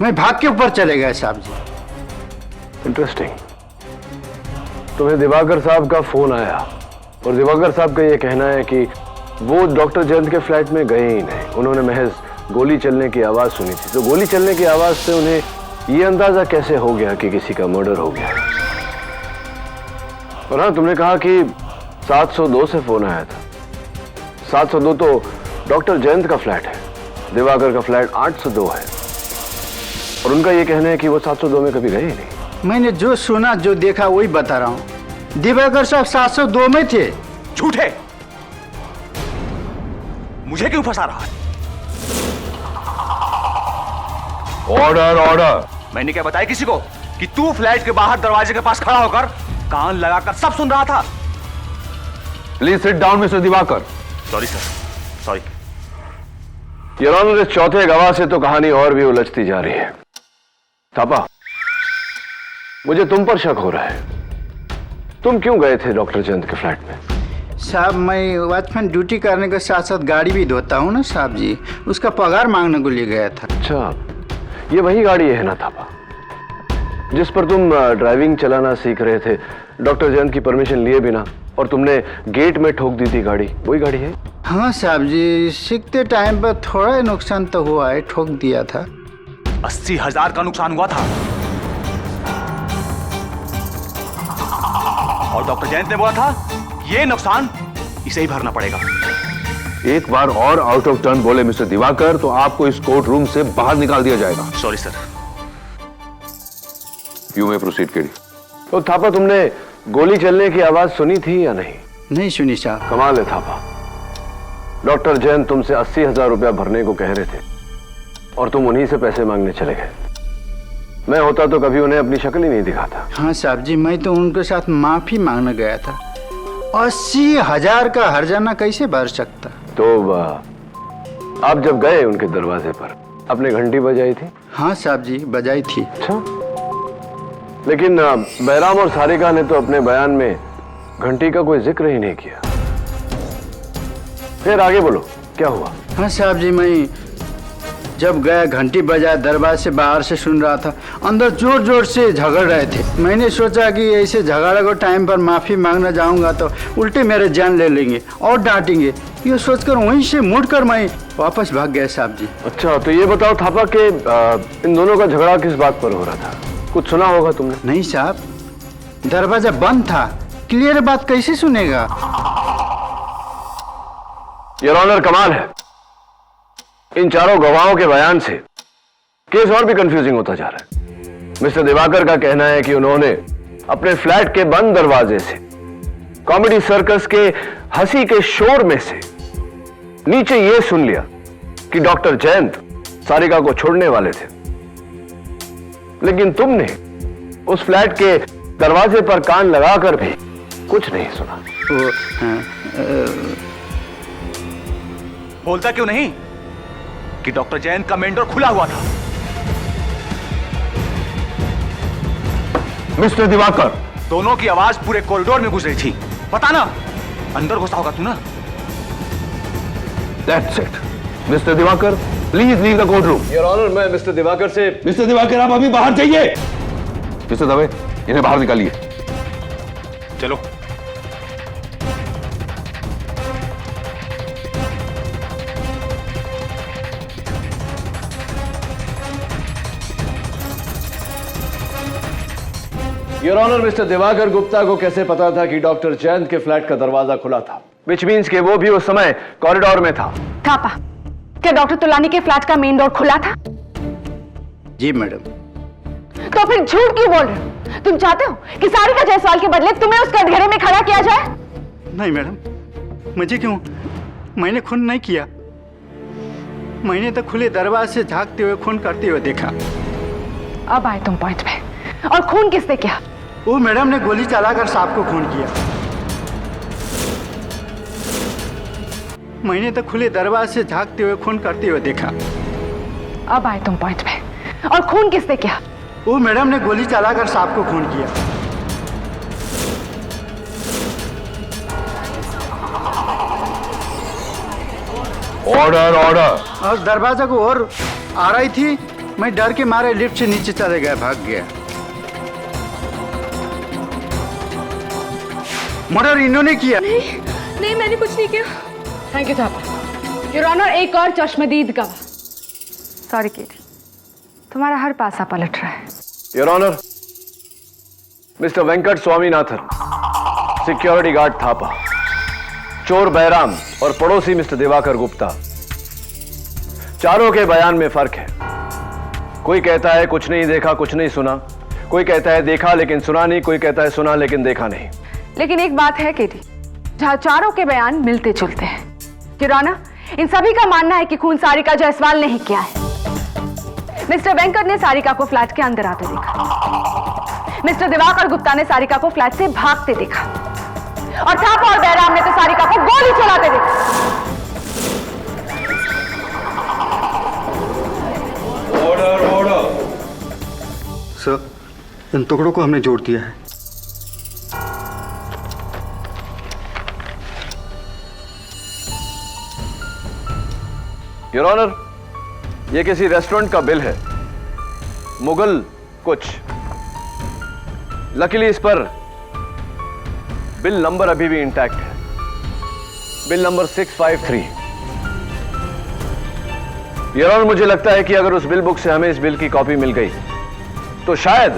मैं भाग के ऊपर चले गए साहब जी। इंटरेस्टिंग। तुम्हें दिवाकर साहब का फोन आया और दिवाकर साहब का यह कहना है कि वो डॉक्टर जैन के फ्लैट में गए ही नहीं, उन्होंने महज गोली चलने की आवाज सुनी थी। तो गोली चलने की आवाज से उन्हें ये अंदाजा कैसे हो गया कि किसी का मर्डर हो गया? और हाँ, तुमने कहा कि 702 से फोन आया था। 702 तो डॉक्टर जयंत का फ्लैट है, दिवाकर का फ्लैट 802 है, और उनका यह कहना है कि वो 702 में कभी गए ही नहीं। मैंने जो सुना, जो देखा वही बता रहा हूँ। दिवाकर साहब 702 में थे। झूठे, मुझे क्यों फंसा रहा है? Order order. मैंने क्या बताया किसी को कि तू फ्लैट के बाहर दरवाजे के पास खड़ा होकर कान लगाकर सब सुन रहा था? Please sit down mister Diwakar. Sorry sir, sorry. Your honour, इस चौथे गवाह से तो कहानी और भी उलझती जा रही है। थापा, मुझे तुम पर शक हो रहा है। तुम क्यों गए थे डॉक्टर जयंत के फ्लैट में? साहब, मैं वॉचमैन ड्यूटी करने के साथ साथ गाड़ी भी धोता हूँ ना साहब जी, उसका पगार मांगने को लिए गया था। अच्छा, ये वही गाड़ी है ना थापा जिस पर तुम ड्राइविंग चलाना सीख रहे थे डॉक्टर जयंत की परमिशन लिए बिना, और तुमने गेट में ठोक दी थी गाड़ी? वही गाड़ी है? हाँ साहब जी, सीखते टाइम पर थोड़ा नुकसान तो हुआ है, ठोक दिया था। 80,000 का नुकसान हुआ था। और डॉक्टर जयंत ने बोला था ये नुकसान इसे ही भरना पड़ेगा। एक बार और आउट ऑफ टर्न बोले मिस्टर दिवाकर तो आपको इस कोर्ट रूम से बाहर निकाल दिया जाएगा। Sorry sir. यू में प्रोसीड केडी। तो थापा, तुमने गोली चलने की आवाज सुनी थी या नहीं? नहीं सुनी साहब। कमाल है थापा, डॉक्टर जैन तुमसे 80,000 रुपया भरने को कह रहे थे और तुम उन्हीं से पैसे मांगने चले गए। मैं होता तो कभी उन्हें अपनी शक्ल ही नहीं दिखाता। हाँ साहब जी, मैं तो उनके साथ माफी मांगने गया था। 80,000 का हर्जाना कैसे भर सकता? तो आप जब गए उनके दरवाजे पर अपने घंटी बजाई थी? हाँ साहब जी, बजाई थी। अच्छा, लेकिन बैराम और सारिका ने तो अपने बयान में घंटी का कोई जिक्र ही नहीं किया। फिर आगे बोलो, क्या हुआ? हाँ साहब जी, मैं जब गया घंटी बजा, दरबार से बाहर से सुन रहा था, अंदर जोर जोर से झगड़ रहे थे। मैंने सोचा कि ऐसे झगड़ा को टाइम पर माफी मांगना जाऊंगा तो उल्टे मेरे जान ले लेंगे और डांटेंगे। ये सोचकर वहीं से मुड़कर मैं वापस भाग गया साहब जी। अच्छा, तो ये बताओ थापा कि इन दोनों का झगड़ा किस बात पर हो रहा था? कुछ सुना होगा तुमने? नहीं साहब, दरवाजा बंद था, क्लियर बात कैसे सुनेगा? योर ऑनर, कमाल है, इन चारों गवाहों के बयान से केस और भी कंफ्यूजिंग होता जा रहा है। मिस्टर दिवाकर का कहना है कि उन्होंने अपने फ्लैट के बंद दरवाजे से कॉमेडी सर्कस के हंसी के शोर में से नीचे यह सुन लिया कि डॉक्टर जयंत सारिका को छोड़ने वाले थे, लेकिन तुमने उस फ्लैट के दरवाजे पर कान लगाकर भी कुछ नहीं सुना। बोलता क्यों नहीं कि डॉक्टर जयंत का मेन डोर खुला हुआ था? मिस्टर दिवाकर, दोनों की आवाज पूरे कॉरिडोर में गुजरी थी। पता ना अंदर घुसा होगा तू ना। That's it. Mister Diwakar, please leave the court room. Your honour, मैं मिस्टर दिवाकर से। मिस्टर दिवाकर, आप अभी बाहर जाइए। मिस्टर दवे, इन्हें बाहर निकालिए। चलो। Your honour, mister Diwakar Gupta को कैसे पता था कि डॉक्टर जयंत के फ्लैट का दरवाजा खुला था? विच मीन्स कि वो भी उस समय कॉरिडोर में था। थापा, क्या डॉक्टर तुलानी के फ्लैट का मेन डोर खुला था? जी मैडम। तो फिर झूठ क्यों बोल रहे हो? तुम चाहते हो कि सारिका जायसवाल के बदले तुम्हें उस कटघरे में खड़ा किया जाए? नहीं मैडम, मुझे क्यों? मैंने खून नहीं किया। मैंने तो खुले दरवाजे से झांकते हुए खून करते हुए देखा। अब आए तुम पॉइंट पे। और खून किसने किया? वो मैडम ने गोली चलाकर सांप को खून किया। मैंने तो खुले दरवाजे से झांकते हुए खून करते हुए देखा। अब आए तुम पॉइंट पे। और खून किसने किया? वो मैडम ने गोली चलाकर सांप को खून किया। Order, order. और दरवाजा को और आ रही थी, मैं डर के मारे लिफ्ट से नीचे चले गया, भाग गया। मर्डर इन्होंने किया। नहीं, मैंने कुछ नहीं किया। Thank you Thapa. Your honour, एक और चश्मदीद गवाह। सॉरी केटी, तुम्हारा हर पासा पलट रहा है। Your honour, mister Venkat Swaminathan, security guard Thapa, चोर बैराम और पड़ोसी मिस्टर दिवाकर गुप्ता, चारों के बयान में फर्क है। कोई कहता है कुछ नहीं देखा, कुछ नहीं सुना। कोई कहता है देखा लेकिन सुना नहीं। कोई कहता है सुना लेकिन देखा नहीं। लेकिन एक बात है केटी, जहां चारों के बयान मिलते जुलते हैं। योर ऑनर, इन सभी का मानना है कि खून सारिका जायसवाल ने ही किया है। मिस्टर वेंकट ने सारिका को फ्लैट के अंदर आते देखा। मिस्टर दिवाकर गुप्ता ने सारिका को फ्लैट से भागते देखा। और थापा और बैराम ने तो सारिका को गोली चलाते देखा। Order, order. सर, इन टुकड़ों को हमने जोड़ दिया है। योर ऑनर, ये किसी रेस्टोरेंट का बिल है, मुगल कुछ। लकीली इस पर बिल नंबर अभी भी इंटैक्ट है, बिल नंबर 653। योर ऑनर, मुझे लगता है कि अगर उस बिल बुक से हमें इस बिल की कॉपी मिल गई तो शायद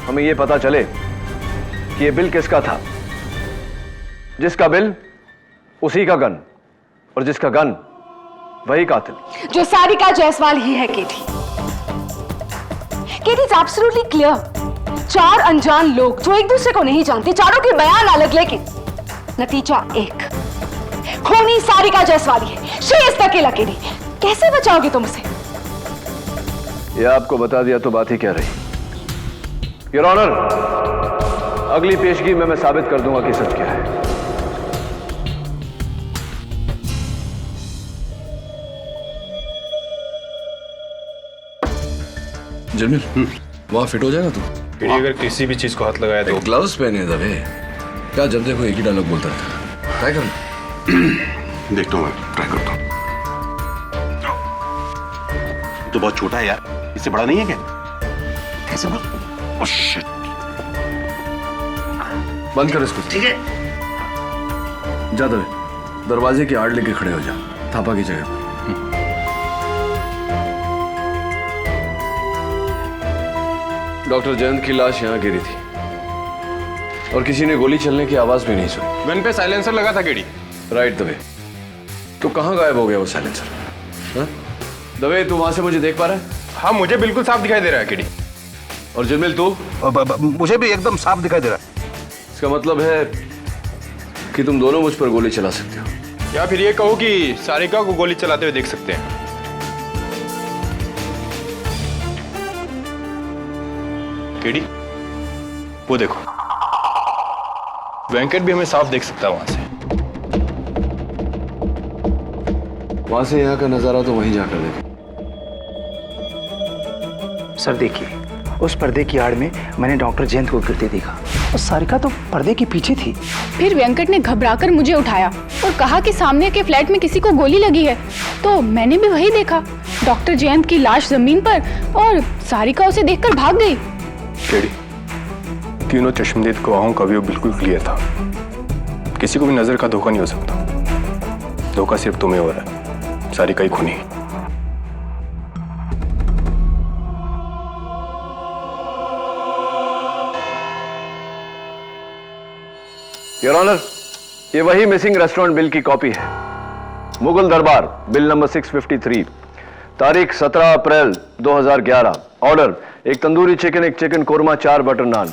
हमें यह पता चले कि यह बिल किसका था जिसका बिल उसी का गन, और जिसका गन वही कातिल। जो सारिका जायसवाल ही है केटी। केटी इज एब्सोल्युटली क्लियर। 4 अनजान लोग जो एक दूसरे को नहीं जानते, चारों के बयान अलग, लेकिन नतीजा एक। खूनी सारिका जायसवाल है। शी इज द किलर केटी। कैसे बचाओगे तुम उसे? यह आपको बता दिया तो बात ही क्या रही। योर ऑनर, अगली पेशगी में मैं साबित कर दूंगा कि सच क्या है। जमील, वहां फिट हो जाएगा तू? अगर किसी भी चीज को हाथ लगाया तो ग्लव्स पहने दबे। क्या जब देखो एक ही डायलॉग बोलता रहता। ट्राई करना। देखता हूँ मैं, ट्राई करता हूँ। तो बहुत छोटा है यार, इससे बड़ा नहीं है क्या? कैसे बोल? Oh shit. बंद कर इसको। ठीक है। जा दबे, दरवाजे की आड़ लेके खड़े हो जा, थापा की जगह। डॉक्टर जयंत की लाश यहां गिरी थी और किसी ने गोली चलने की आवाज भी नहीं सुनी। गन पे साइलेंसर लगा था केडी। राइट दबे। तो कहां गायब हो गया वो साइलेंसर? हाँ? दबे, तू वहां से मुझे देख पा रहा है? हाँ, मुझे बिल्कुल साफ दिखाई दे रहा है केडी। और जमील तू? मुझे भी एकदम साफ दिखाई दे रहा है। इसका मतलब है कि तुम दोनों मुझ पर गोली चला सकते हो, या फिर ये कहो कि सारिका को गोली चलाते हुए देख सकते हैं। केडी, वो देखो, वेंकट भी हमें साफ देख सकता है वहां से। वहां से यहाँ का नजारा तो वहीं जाकर देखे। सर देखिए, उस पर्दे की आड़ में मैंने डॉक्टर जयंत को गिरते देखा और सारिका तो पर्दे के पीछे थी। फिर वेंकट ने घबराकर मुझे उठाया और कहा कि सामने के फ्लैट में किसी को गोली लगी है। तो मैंने भी वही देखा, डॉक्टर जयंत की लाश जमीन पर, और सारिका उसे देखकर भाग गई। केडी, तीनों चश्मदीद गवाहों का व्यू बिल्कुल क्लियर था। किसी को भी नजर का धोखा नहीं हो सकता। धोखा सिर्फ तुम्हें हो रहा है, सारिका ही खूनी। योर ऑनर, ये वही मिसिंग रेस्टोरेंट बिल की कॉपी है। मुगल दरबार, बिल नंबर 653, तारीख 17 अप्रैल 2011। ऑर्डर, एक तंदूरी चिकन, एक चिकन कोरमा, 4 बटर नान।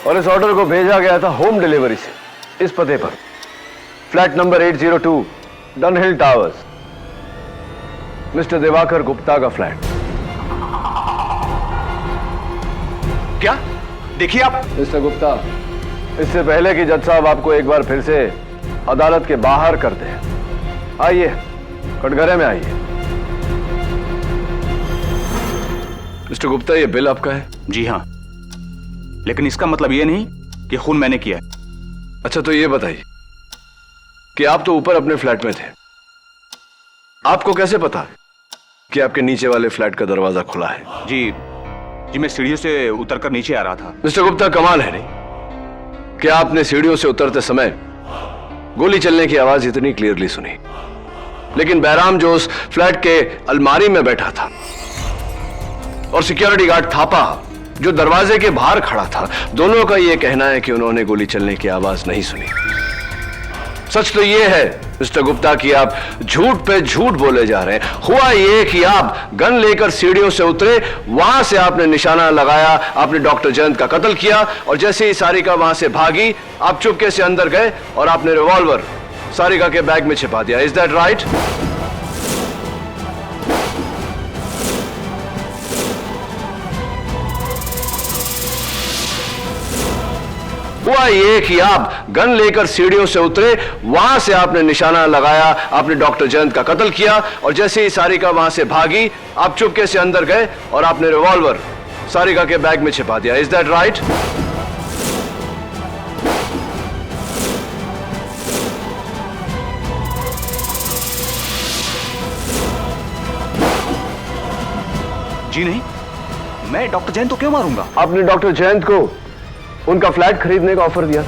और इस ऑर्डर को भेजा गया था होम डिलीवरी से, इस पते पर, flat number 802, Dunhill towers, mister Diwakar Gupta का फ्लैट। क्या? देखिए आप। मिस्टर गुप्ता, इससे पहले कि जज साहब आपको एक बार फिर से अदालत के बाहर करते हैं, आइए, कटघरे में आइए। मिस्टर गुप्ता, ये बिल आपका है? जी हाँ, लेकिन इसका मतलब ये नहीं कि खून मैंने किया है। अच्छा, तो ये बताइए कि आप तो ऊपर अपने फ्लैट में थे, आपको कैसे पता कि आपके नीचे वाले फ्लैट का दरवाजा खुला है? जी मैं सीढ़ियों से उतरकर नीचे आ रहा था। मिस्टर गुप्ता, कमाल है नहीं कि आपने सीढ़ियों से उतरते समय गोली चलने की आवाज इतनी क्लियरली सुनी, लेकिन बैराम जो उस फ्लैट के अलमारी में बैठा था और सिक्योरिटी गार्ड थापा जो दरवाजे के बाहर खड़ा था, दोनों का यह कहना है कि उन्होंने गोली चलने की आवाज नहीं सुनी। सच तो यह है मिस्टर गुप्ता कि आप झूठ पे झूठ बोले जा रहे हैं। हुआ यह कि आप गन लेकर सीढ़ियों से उतरे, वहां से आपने निशाना लगाया, आपने डॉक्टर जयंत का कत्ल किया, और जैसे ही सारिका वहां से भागी, आप चुपके से अंदर गए और आपने रिवॉल्वर सारिका के बैग में छिपा दिया। Is that right? हुआ ये कि आप गन लेकर सीढ़ियों से उतरे, वहां से आपने निशाना लगाया, आपने डॉक्टर जयंत का कत्ल किया, और जैसे ही सारिका वहां से भागी, आप चुपके से अंदर गए और आपने रिवॉल्वर सारिका के बैग में छिपा दिया। Is that right? जी नहीं, मैं डॉक्टर जयंत को क्यों मारूंगा? आपने डॉक्टर जयंत को उनका फ्लैट खरीदने का ऑफर दिया।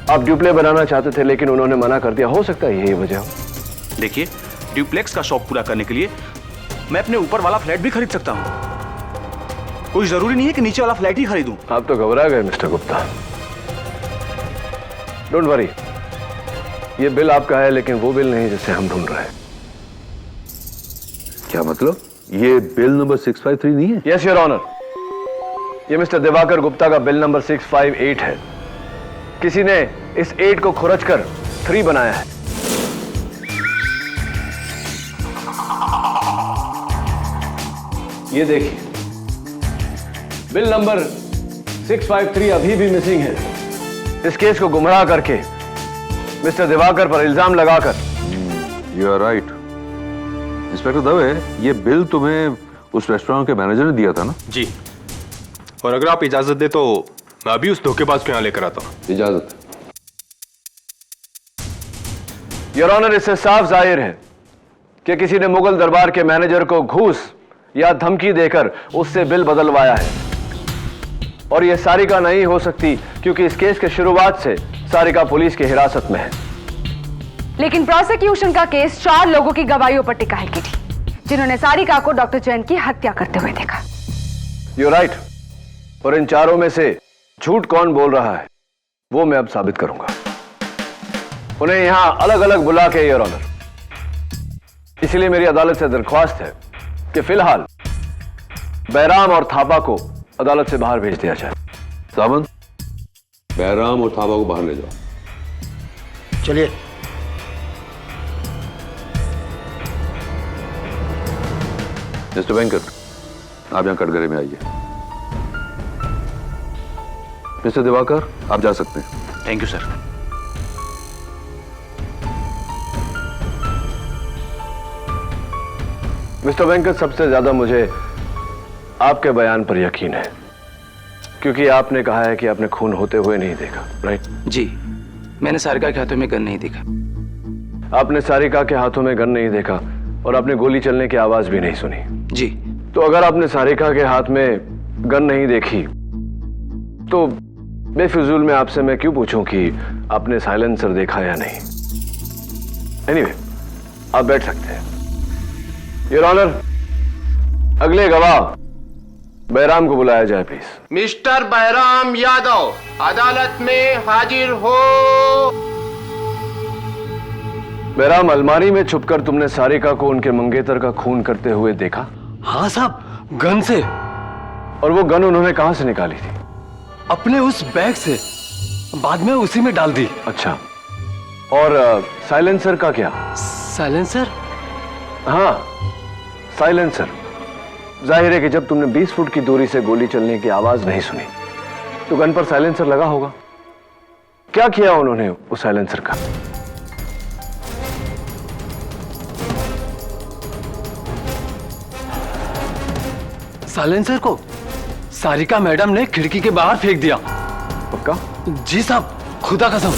आप ड्यूप्ले बनाना चाहते थे, लेकिन उन्होंने मना कर दिया। हो सकता है यही वजह हो। देखिए, ड्यूप्लेक्स का शौक पूरा करने के लिए मैं अपने ऊपर वाला फ्लैट भी खरीद सकता हूं। कोई जरूरी नहीं है कि नीचे वाला फ्लैट ही खरीदूं। आप तो घबरा गए मिस्टर गुप्ता। डोंट वरी, ये बिल आपका है, लेकिन वो बिल नहीं जिसे हम ढूंढ रहे हैं। क्या मतलब? ये बिल नंबर 653 नहीं है? यस योर ऑनर, ये मिस्टर दिवाकर गुप्ता का बिल नंबर 658 है। किसी ने इस 8 को खुरच कर 3 बनाया है। ये देखिए, बिल नंबर 653 अभी भी मिसिंग है। इस केस को गुमराह करके मिस्टर दिवाकर पर इल्जाम लगाकर। You are right. Inspector Dave, ये बिल तुम्हें उस रेस्टोरेंट के मैनेजर ने दिया था ना? जी, और अगर आप इजाजत दे तो मैं अभी उस धोखेबाज को यहां लेकर आता हूं। इजाजत। योर ऑनर, इससे साफ जाहिर है कि किसी ने मुगल दरबार के मैनेजर को घूस या धमकी देकर उससे बिल बदलवाया है। और यह सारिका नहीं हो सकती, क्योंकि इस केस के शुरुआत से सारिका पुलिस की हिरासत में है। लेकिन प्रोसिक्यूशन का केस 4 लोगों की गवाहियों पर टिका है किटी, जिन्होंने सारिका को डॉक्टर जैन की हत्या करते हुए देखा। यू राइट, और इन चारों में से झूठ कौन बोल रहा है वो मैं अब साबित करूंगा। उन्हें यहां अलग अलग बुला के, योर ऑनर। इसलिए मेरी अदालत से दरख्वास्त है कि फिलहाल बैराम और थापा को अदालत से बाहर भेज दिया जाए। सामंत, बैराम और थापा को बाहर ले जाओ। चलिए। मिस्टर वेंकट, आप यहां कटघरे में आइए। मिस्टर दिवाकर, आप जा सकते हैं। Thank you sir. Mister Venkat, सबसे ज्यादा मुझे आपके बयान पर यकीन है, क्योंकि आपने कहा है कि आपने खून होते हुए नहीं देखा, राइट? जी, मैंने सारिका के हाथों में गन नहीं देखा। आपने सारिका के हाथों में गन नहीं देखा और आपने गोली चलने की आवाज भी नहीं सुनी। जी। तो अगर आपने सारिका के हाथ में गन नहीं देखी तो बेफिजूल में आपसे मैं क्यों पूछूं कि आपने साइलेंसर देखा या नहीं। एनीवे, आप बैठ सकते हैं। योर ऑनर, अगले गवाह बैराम को बुलाया जाए प्लीज। मिस्टर बैराम यादव, अदालत में हाजिर हो। बैराम, अलमारी में छुपकर तुमने सारिका को उनके मंगेतर का खून करते हुए देखा? हाँ साहब, गन से। और वो गन उन्होंने कहां से निकाली थी? अपने उस बैग से, बाद में उसी में डाल दी। अच्छा, और साइलेंसर का क्या? साइलेंसर? हाँ, साइलेंसर। जाहिर है कि जब तुमने 20 फुट की दूरी से गोली चलने की आवाज नहीं सुनी तो गन पर साइलेंसर लगा होगा। क्या किया उन्होंने उस साइलेंसर का? साइलेंसर को सारिका मैडम ने खिड़की के बाहर फेंक दिया। पक्का? जी साहब, खुदा कसम।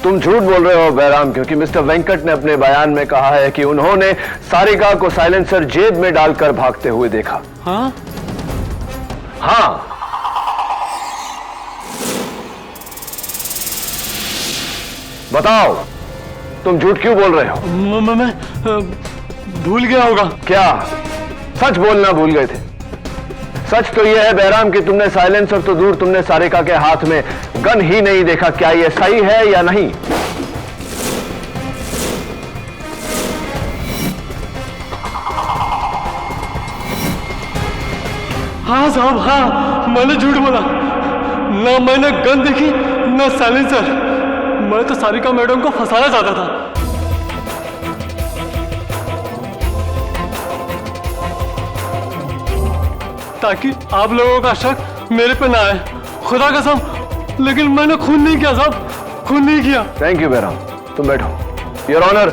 तुम झूठ बोल रहे हो बैराम, क्योंकि मिस्टर वेंकट ने अपने बयान में कहा है कि उन्होंने सारिका को साइलेंसर जेब में डालकर भागते हुए देखा। हाँ? हाँ। बताओ, तुम झूठ क्यों बोल रहे हो? मैं भूल गया होगा। क्या सच बोलना भूल गए थे? सच तो यह है बैराम कि तुमने साइलेंसर तो दूर, तुमने सारिका के हाथ में गन ही नहीं देखा। क्या यह सही है या नहीं? हाँ साहब, हाँ, मैंने झूठ बोला। ना मैंने गन देखी, ना साइलेंसर। मैं तो सारिका मैडम को फंसाना चाहता था। ताकि आप लोगों का शक मेरे पे ना आए। खुदा कसम, लेकिन मैंने खून नहीं किया साहब, खून नहीं किया। थैंक यू बैराम, तुम बैठो। योर ऑनर,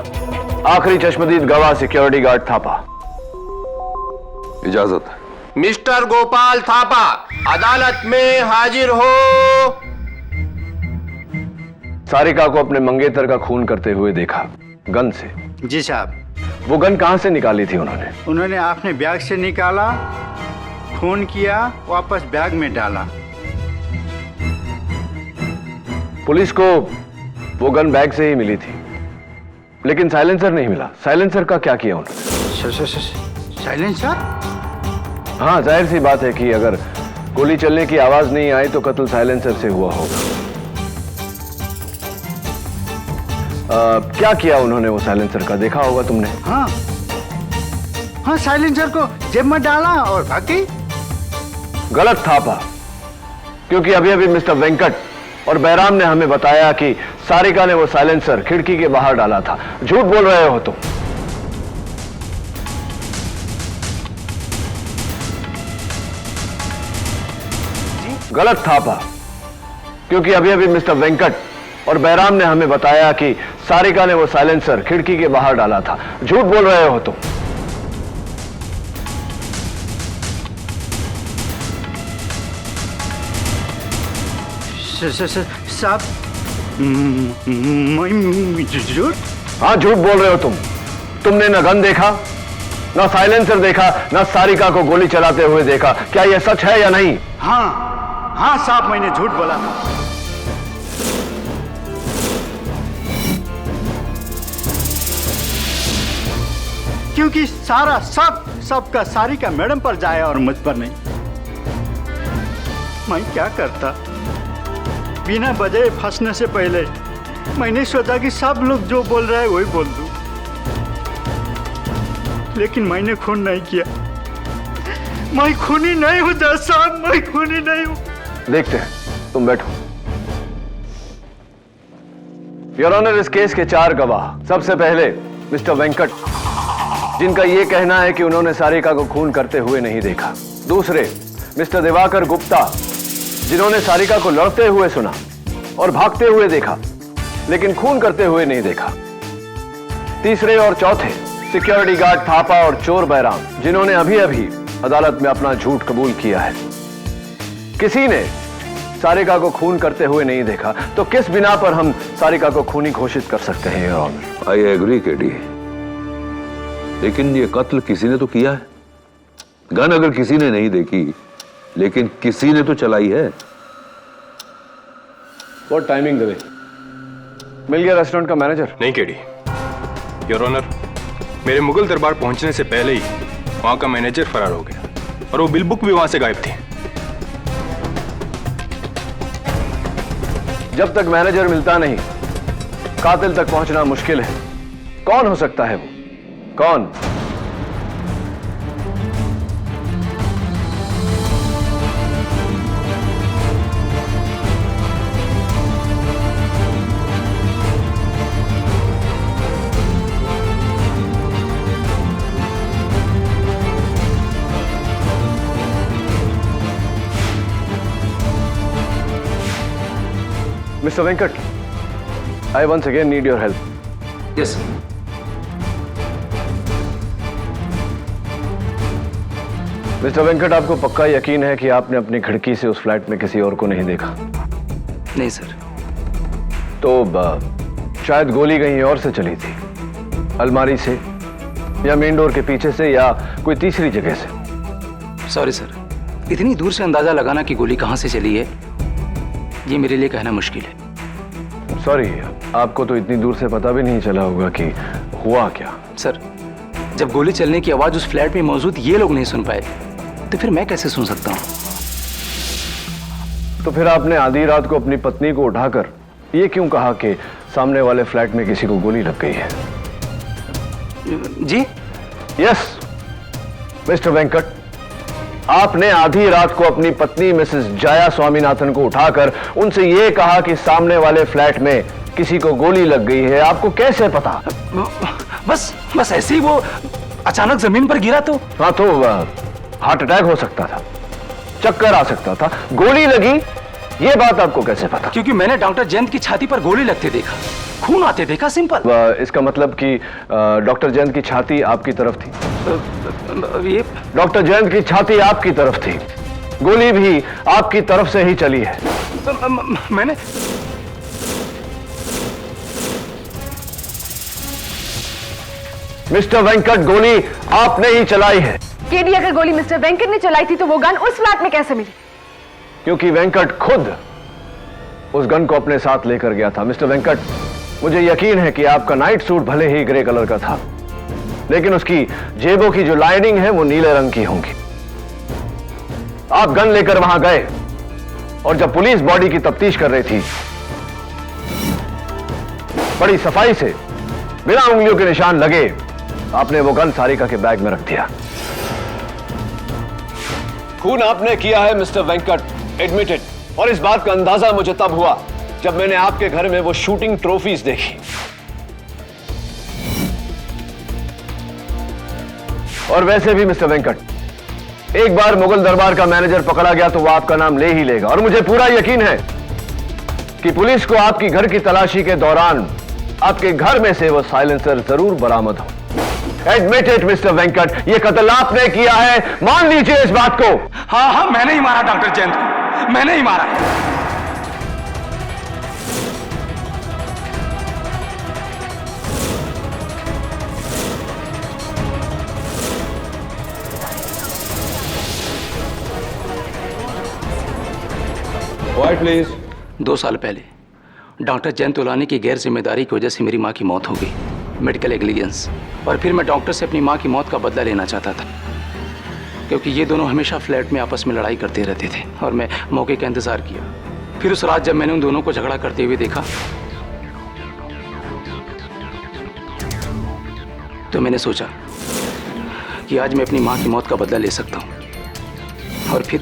आखिरी चश्मदीद गवाह सिक्योरिटी गार्ड थापा। इजाजत। मिस्टर गोपाल थापा, अदालत में हाजिर हो। सारिका को अपने मंगेतर का खून करते हुए देखा, गन से। जी साहब। वो गन कहां से निकाली थी उन्होंने? उन्होंने अपने बैग से निकाला, खून किया, वापस बैग में डाला। पुलिस को वो गन बैग से ही मिली थी, लेकिन साइलेंसर नहीं मिला। साइलेंसर का क्या किया उन्होंने? साइलेंसर? हाँ, जाहिर सी बात है कि अगर गोली चलने की आवाज नहीं आई तो कत्ल साइलेंसर से हुआ होगा। क्या किया उन्होंने वो साइलेंसर का, देखा होगा तुमने? हाँ हाँ, साइलेंसर को जेब में डाला और भाग गई। गलत था पा, क्योंकि अभी अभी मिस्टर वेंकट और बैराम ने हमें बताया कि सारिका ने वो साइलेंसर खिड़की के बाहर डाला था। झूठ बोल रहे हो तुम। गलत था पा, क्योंकि अभी अभी मिस्टर वेंकट और बैराम ने हमें बताया कि सारिका ने वो साइलेंसर खिड़की के बाहर डाला था। झूठ बोल रहे हो तुम। साहब, झूठ? हाँ, झूठ बोल रहे हो तुम। तुमने न गन देखा, न साइलेंसर देखा, न सारिका को गोली चलाते हुए देखा। क्या यह सच है या नहीं? हाँ हाँ साहब, मैंने झूठ बोला। क्योंकि सारा सबका सारिका मैडम पर जाए और मुझ पर नहीं। मैं क्या करता, बिना वजह फंसने से पहले मैंने सोचा कि सब लोग जो बोल रहे हैं वही बोल दूं, लेकिन मैंने खून नहीं किया। मैं खूनी नहीं हूं जज साहब, मैं खूनी नहीं हूं। देखते हैं, तुम बैठो। योर ऑनर, इस केस के 4 गवाह। सबसे पहले मिस्टर वेंकट, जिनका यह कहना है कि उन्होंने सारिका को खून करते हुए नहीं देखा। दूसरे मिस्टर दिवाकर गुप्ता, जिन्होंने सारिका को लड़ते हुए सुना और भागते हुए देखा, लेकिन खून करते हुए नहीं देखा। तीसरे और चौथे सिक्योरिटी गार्ड थापा और चोर बैराम, जिन्होंने अभी अभी अदालत में अपना झूठ कबूल किया है। किसी ने सारिका को खून करते हुए नहीं देखा, तो किस बिना पर हम सारिका को खूनी घोषित कर सकते हैं your honour? I agree KD, लेकिन ये कत्ल किसी ने तो किया है। गन अगर किसी ने नहीं देखी, लेकिन किसी ने तो चलाई है। What timing Dave? मिल गया रेस्टोरेंट का मैनेजर? नहीं केडी, योर ऑनर, मेरे मुगल दरबार पहुंचने से पहले ही वहां का मैनेजर फरार हो गया और वो बिल बुक भी वहां से गायब थी। जब तक मैनेजर मिलता नहीं, कातिल तक पहुंचना मुश्किल है। कौन हो सकता है वो? कौन? Mr. Venkat, I once again need your help. Yes. Mister Venkat, आपको पक्का यकीन है कि आपने अपनी खिड़की से उस फ्लैट में किसी और को नहीं देखा? नहीं सर। तो शायद गोली कहीं और से चली थी, अलमारी से या मेन डोर के पीछे से या कोई तीसरी जगह से। सॉरी सर, इतनी दूर से अंदाजा लगाना कि गोली कहां से चली है, ये मेरे लिए कहना मुश्किल है। सॉरी, आपको तो इतनी दूर से पता भी नहीं चला होगा कि हुआ क्या। सर, जब गोली चलने की आवाज उस फ्लैट में मौजूद ये लोग नहीं सुन पाए, तो फिर मैं कैसे सुन सकता हूं? तो फिर आपने आधी रात को अपनी पत्नी को उठाकर ये क्यों कहा कि सामने वाले फ्लैट में किसी को गोली लग गई है? जी? यस मिस्टर वेंकट, आपने आधी रात को अपनी पत्नी मिसेस जया स्वामीनाथन को उठाकर उनसे यह कहा कि सामने वाले फ्लैट में किसी को गोली लग गई है। आपको कैसे पता? बस ऐसे ही वो अचानक जमीन पर गिरा तो। हाँ, तो हार्ट अटैक हो सकता था, चक्कर आ सकता था, गोली लगी, ये बात आपको कैसे पता? क्योंकि मैंने डॉक्टर जयंत की छाती पर गोली लगते देखा, खून आते देखा, सिंपल। इसका मतलब कि डॉक्टर जयंत की छाती आपकी तरफ थी? ये डॉक्टर जयंत की छाती आपकी तरफ थी, गोली भी आपकी तरफ से ही चली है। मैंने मिस्टर वेंकट, गोली आपने ही चलाई है। केडी, अगर गोली मिस्टर वेंकट ने चलाई थी तो वो गन उस फ्लैट में कैसे मिली? क्योंकि वेंकट खुद उस गन को अपने साथ लेकर गया था। मिस्टर वेंकट, मुझे यकीन है कि आपका नाइट सूट भले ही ग्रे कलर का था, लेकिन उसकी जेबों की जो लाइनिंग है वो नीले रंग की होंगी। आप गन लेकर वहां गए और जब पुलिस बॉडी की तफ्तीश कर रही थी बड़ी सफाई से बिना उंगलियों के निशान लगे आपने वो गन सारिका के बैग में रख दिया। खून आपने किया है मिस्टर वेंकट, एडमिटेड। और इस बात का अंदाजा मुझे तब हुआ जब मैंने आपके घर में वो शूटिंग ट्रॉफीज देखी। और वैसे भी मिस्टर वेंकट, एक बार मुगल दरबार का मैनेजर पकड़ा गया तो वो आपका नाम ले ही लेगा। और मुझे पूरा यकीन है कि पुलिस को आपकी घर की तलाशी के दौरान आपके घर में से वो साइलेंसर जरूर बरामद हो। एडमिटेड मिस्टर वेंकट, ये कत्ल आपने किया है, मान लीजिए इस बात को। हाँ हाँ, मैंने ही मारा डॉक्टर जयंत को, मैंने ही मारा। Quiet, please. 2 साल पहले डॉक्टर जयंत तोलानी की गैर जिम्मेदारी की वजह से मेरी माँ की मौत हो गई, मेडिकल एग्लिगेंस। और फिर मैं डॉक्टर से अपनी माँ की मौत का बदला लेना चाहता था, क्योंकि ये दोनों हमेशा फ्लैट में आपस में लड़ाई करते रहते थे और मैं मौके का इंतजार किया। फिर उस रात जब मैंने उन दोनों को झगड़ा करते हुए देखा तो मैंने सोचा कि आज मैं अपनी माँ की मौत का बदला ले सकता हूँ। और फिर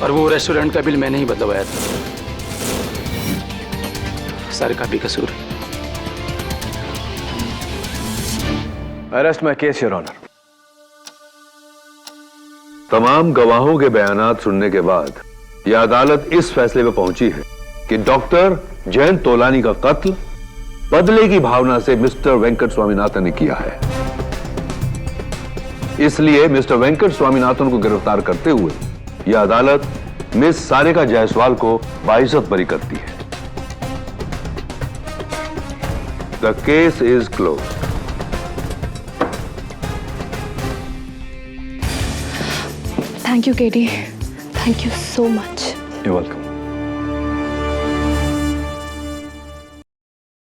और वो रेस्टोरेंट का बिल मैंने ही बदलवाया था। सारिका भी कसूर है। Arrest my case your honour. तमाम गवाहों के बयानात सुनने के बाद यह अदालत इस फैसले पर पहुंची है कि डॉक्टर जयंत तोलानी का कत्ल बदले की भावना से मिस्टर वेंकट स्वामीनाथन ने किया है। इसलिए मिस्टर वेंकट स्वामीनाथन को गिरफ्तार करते हुए यह अदालत मिस सारिका जायसवाल को बाइज्जत बरी करती है। The case is close. Thank you KD, thank you so much. You're welcome.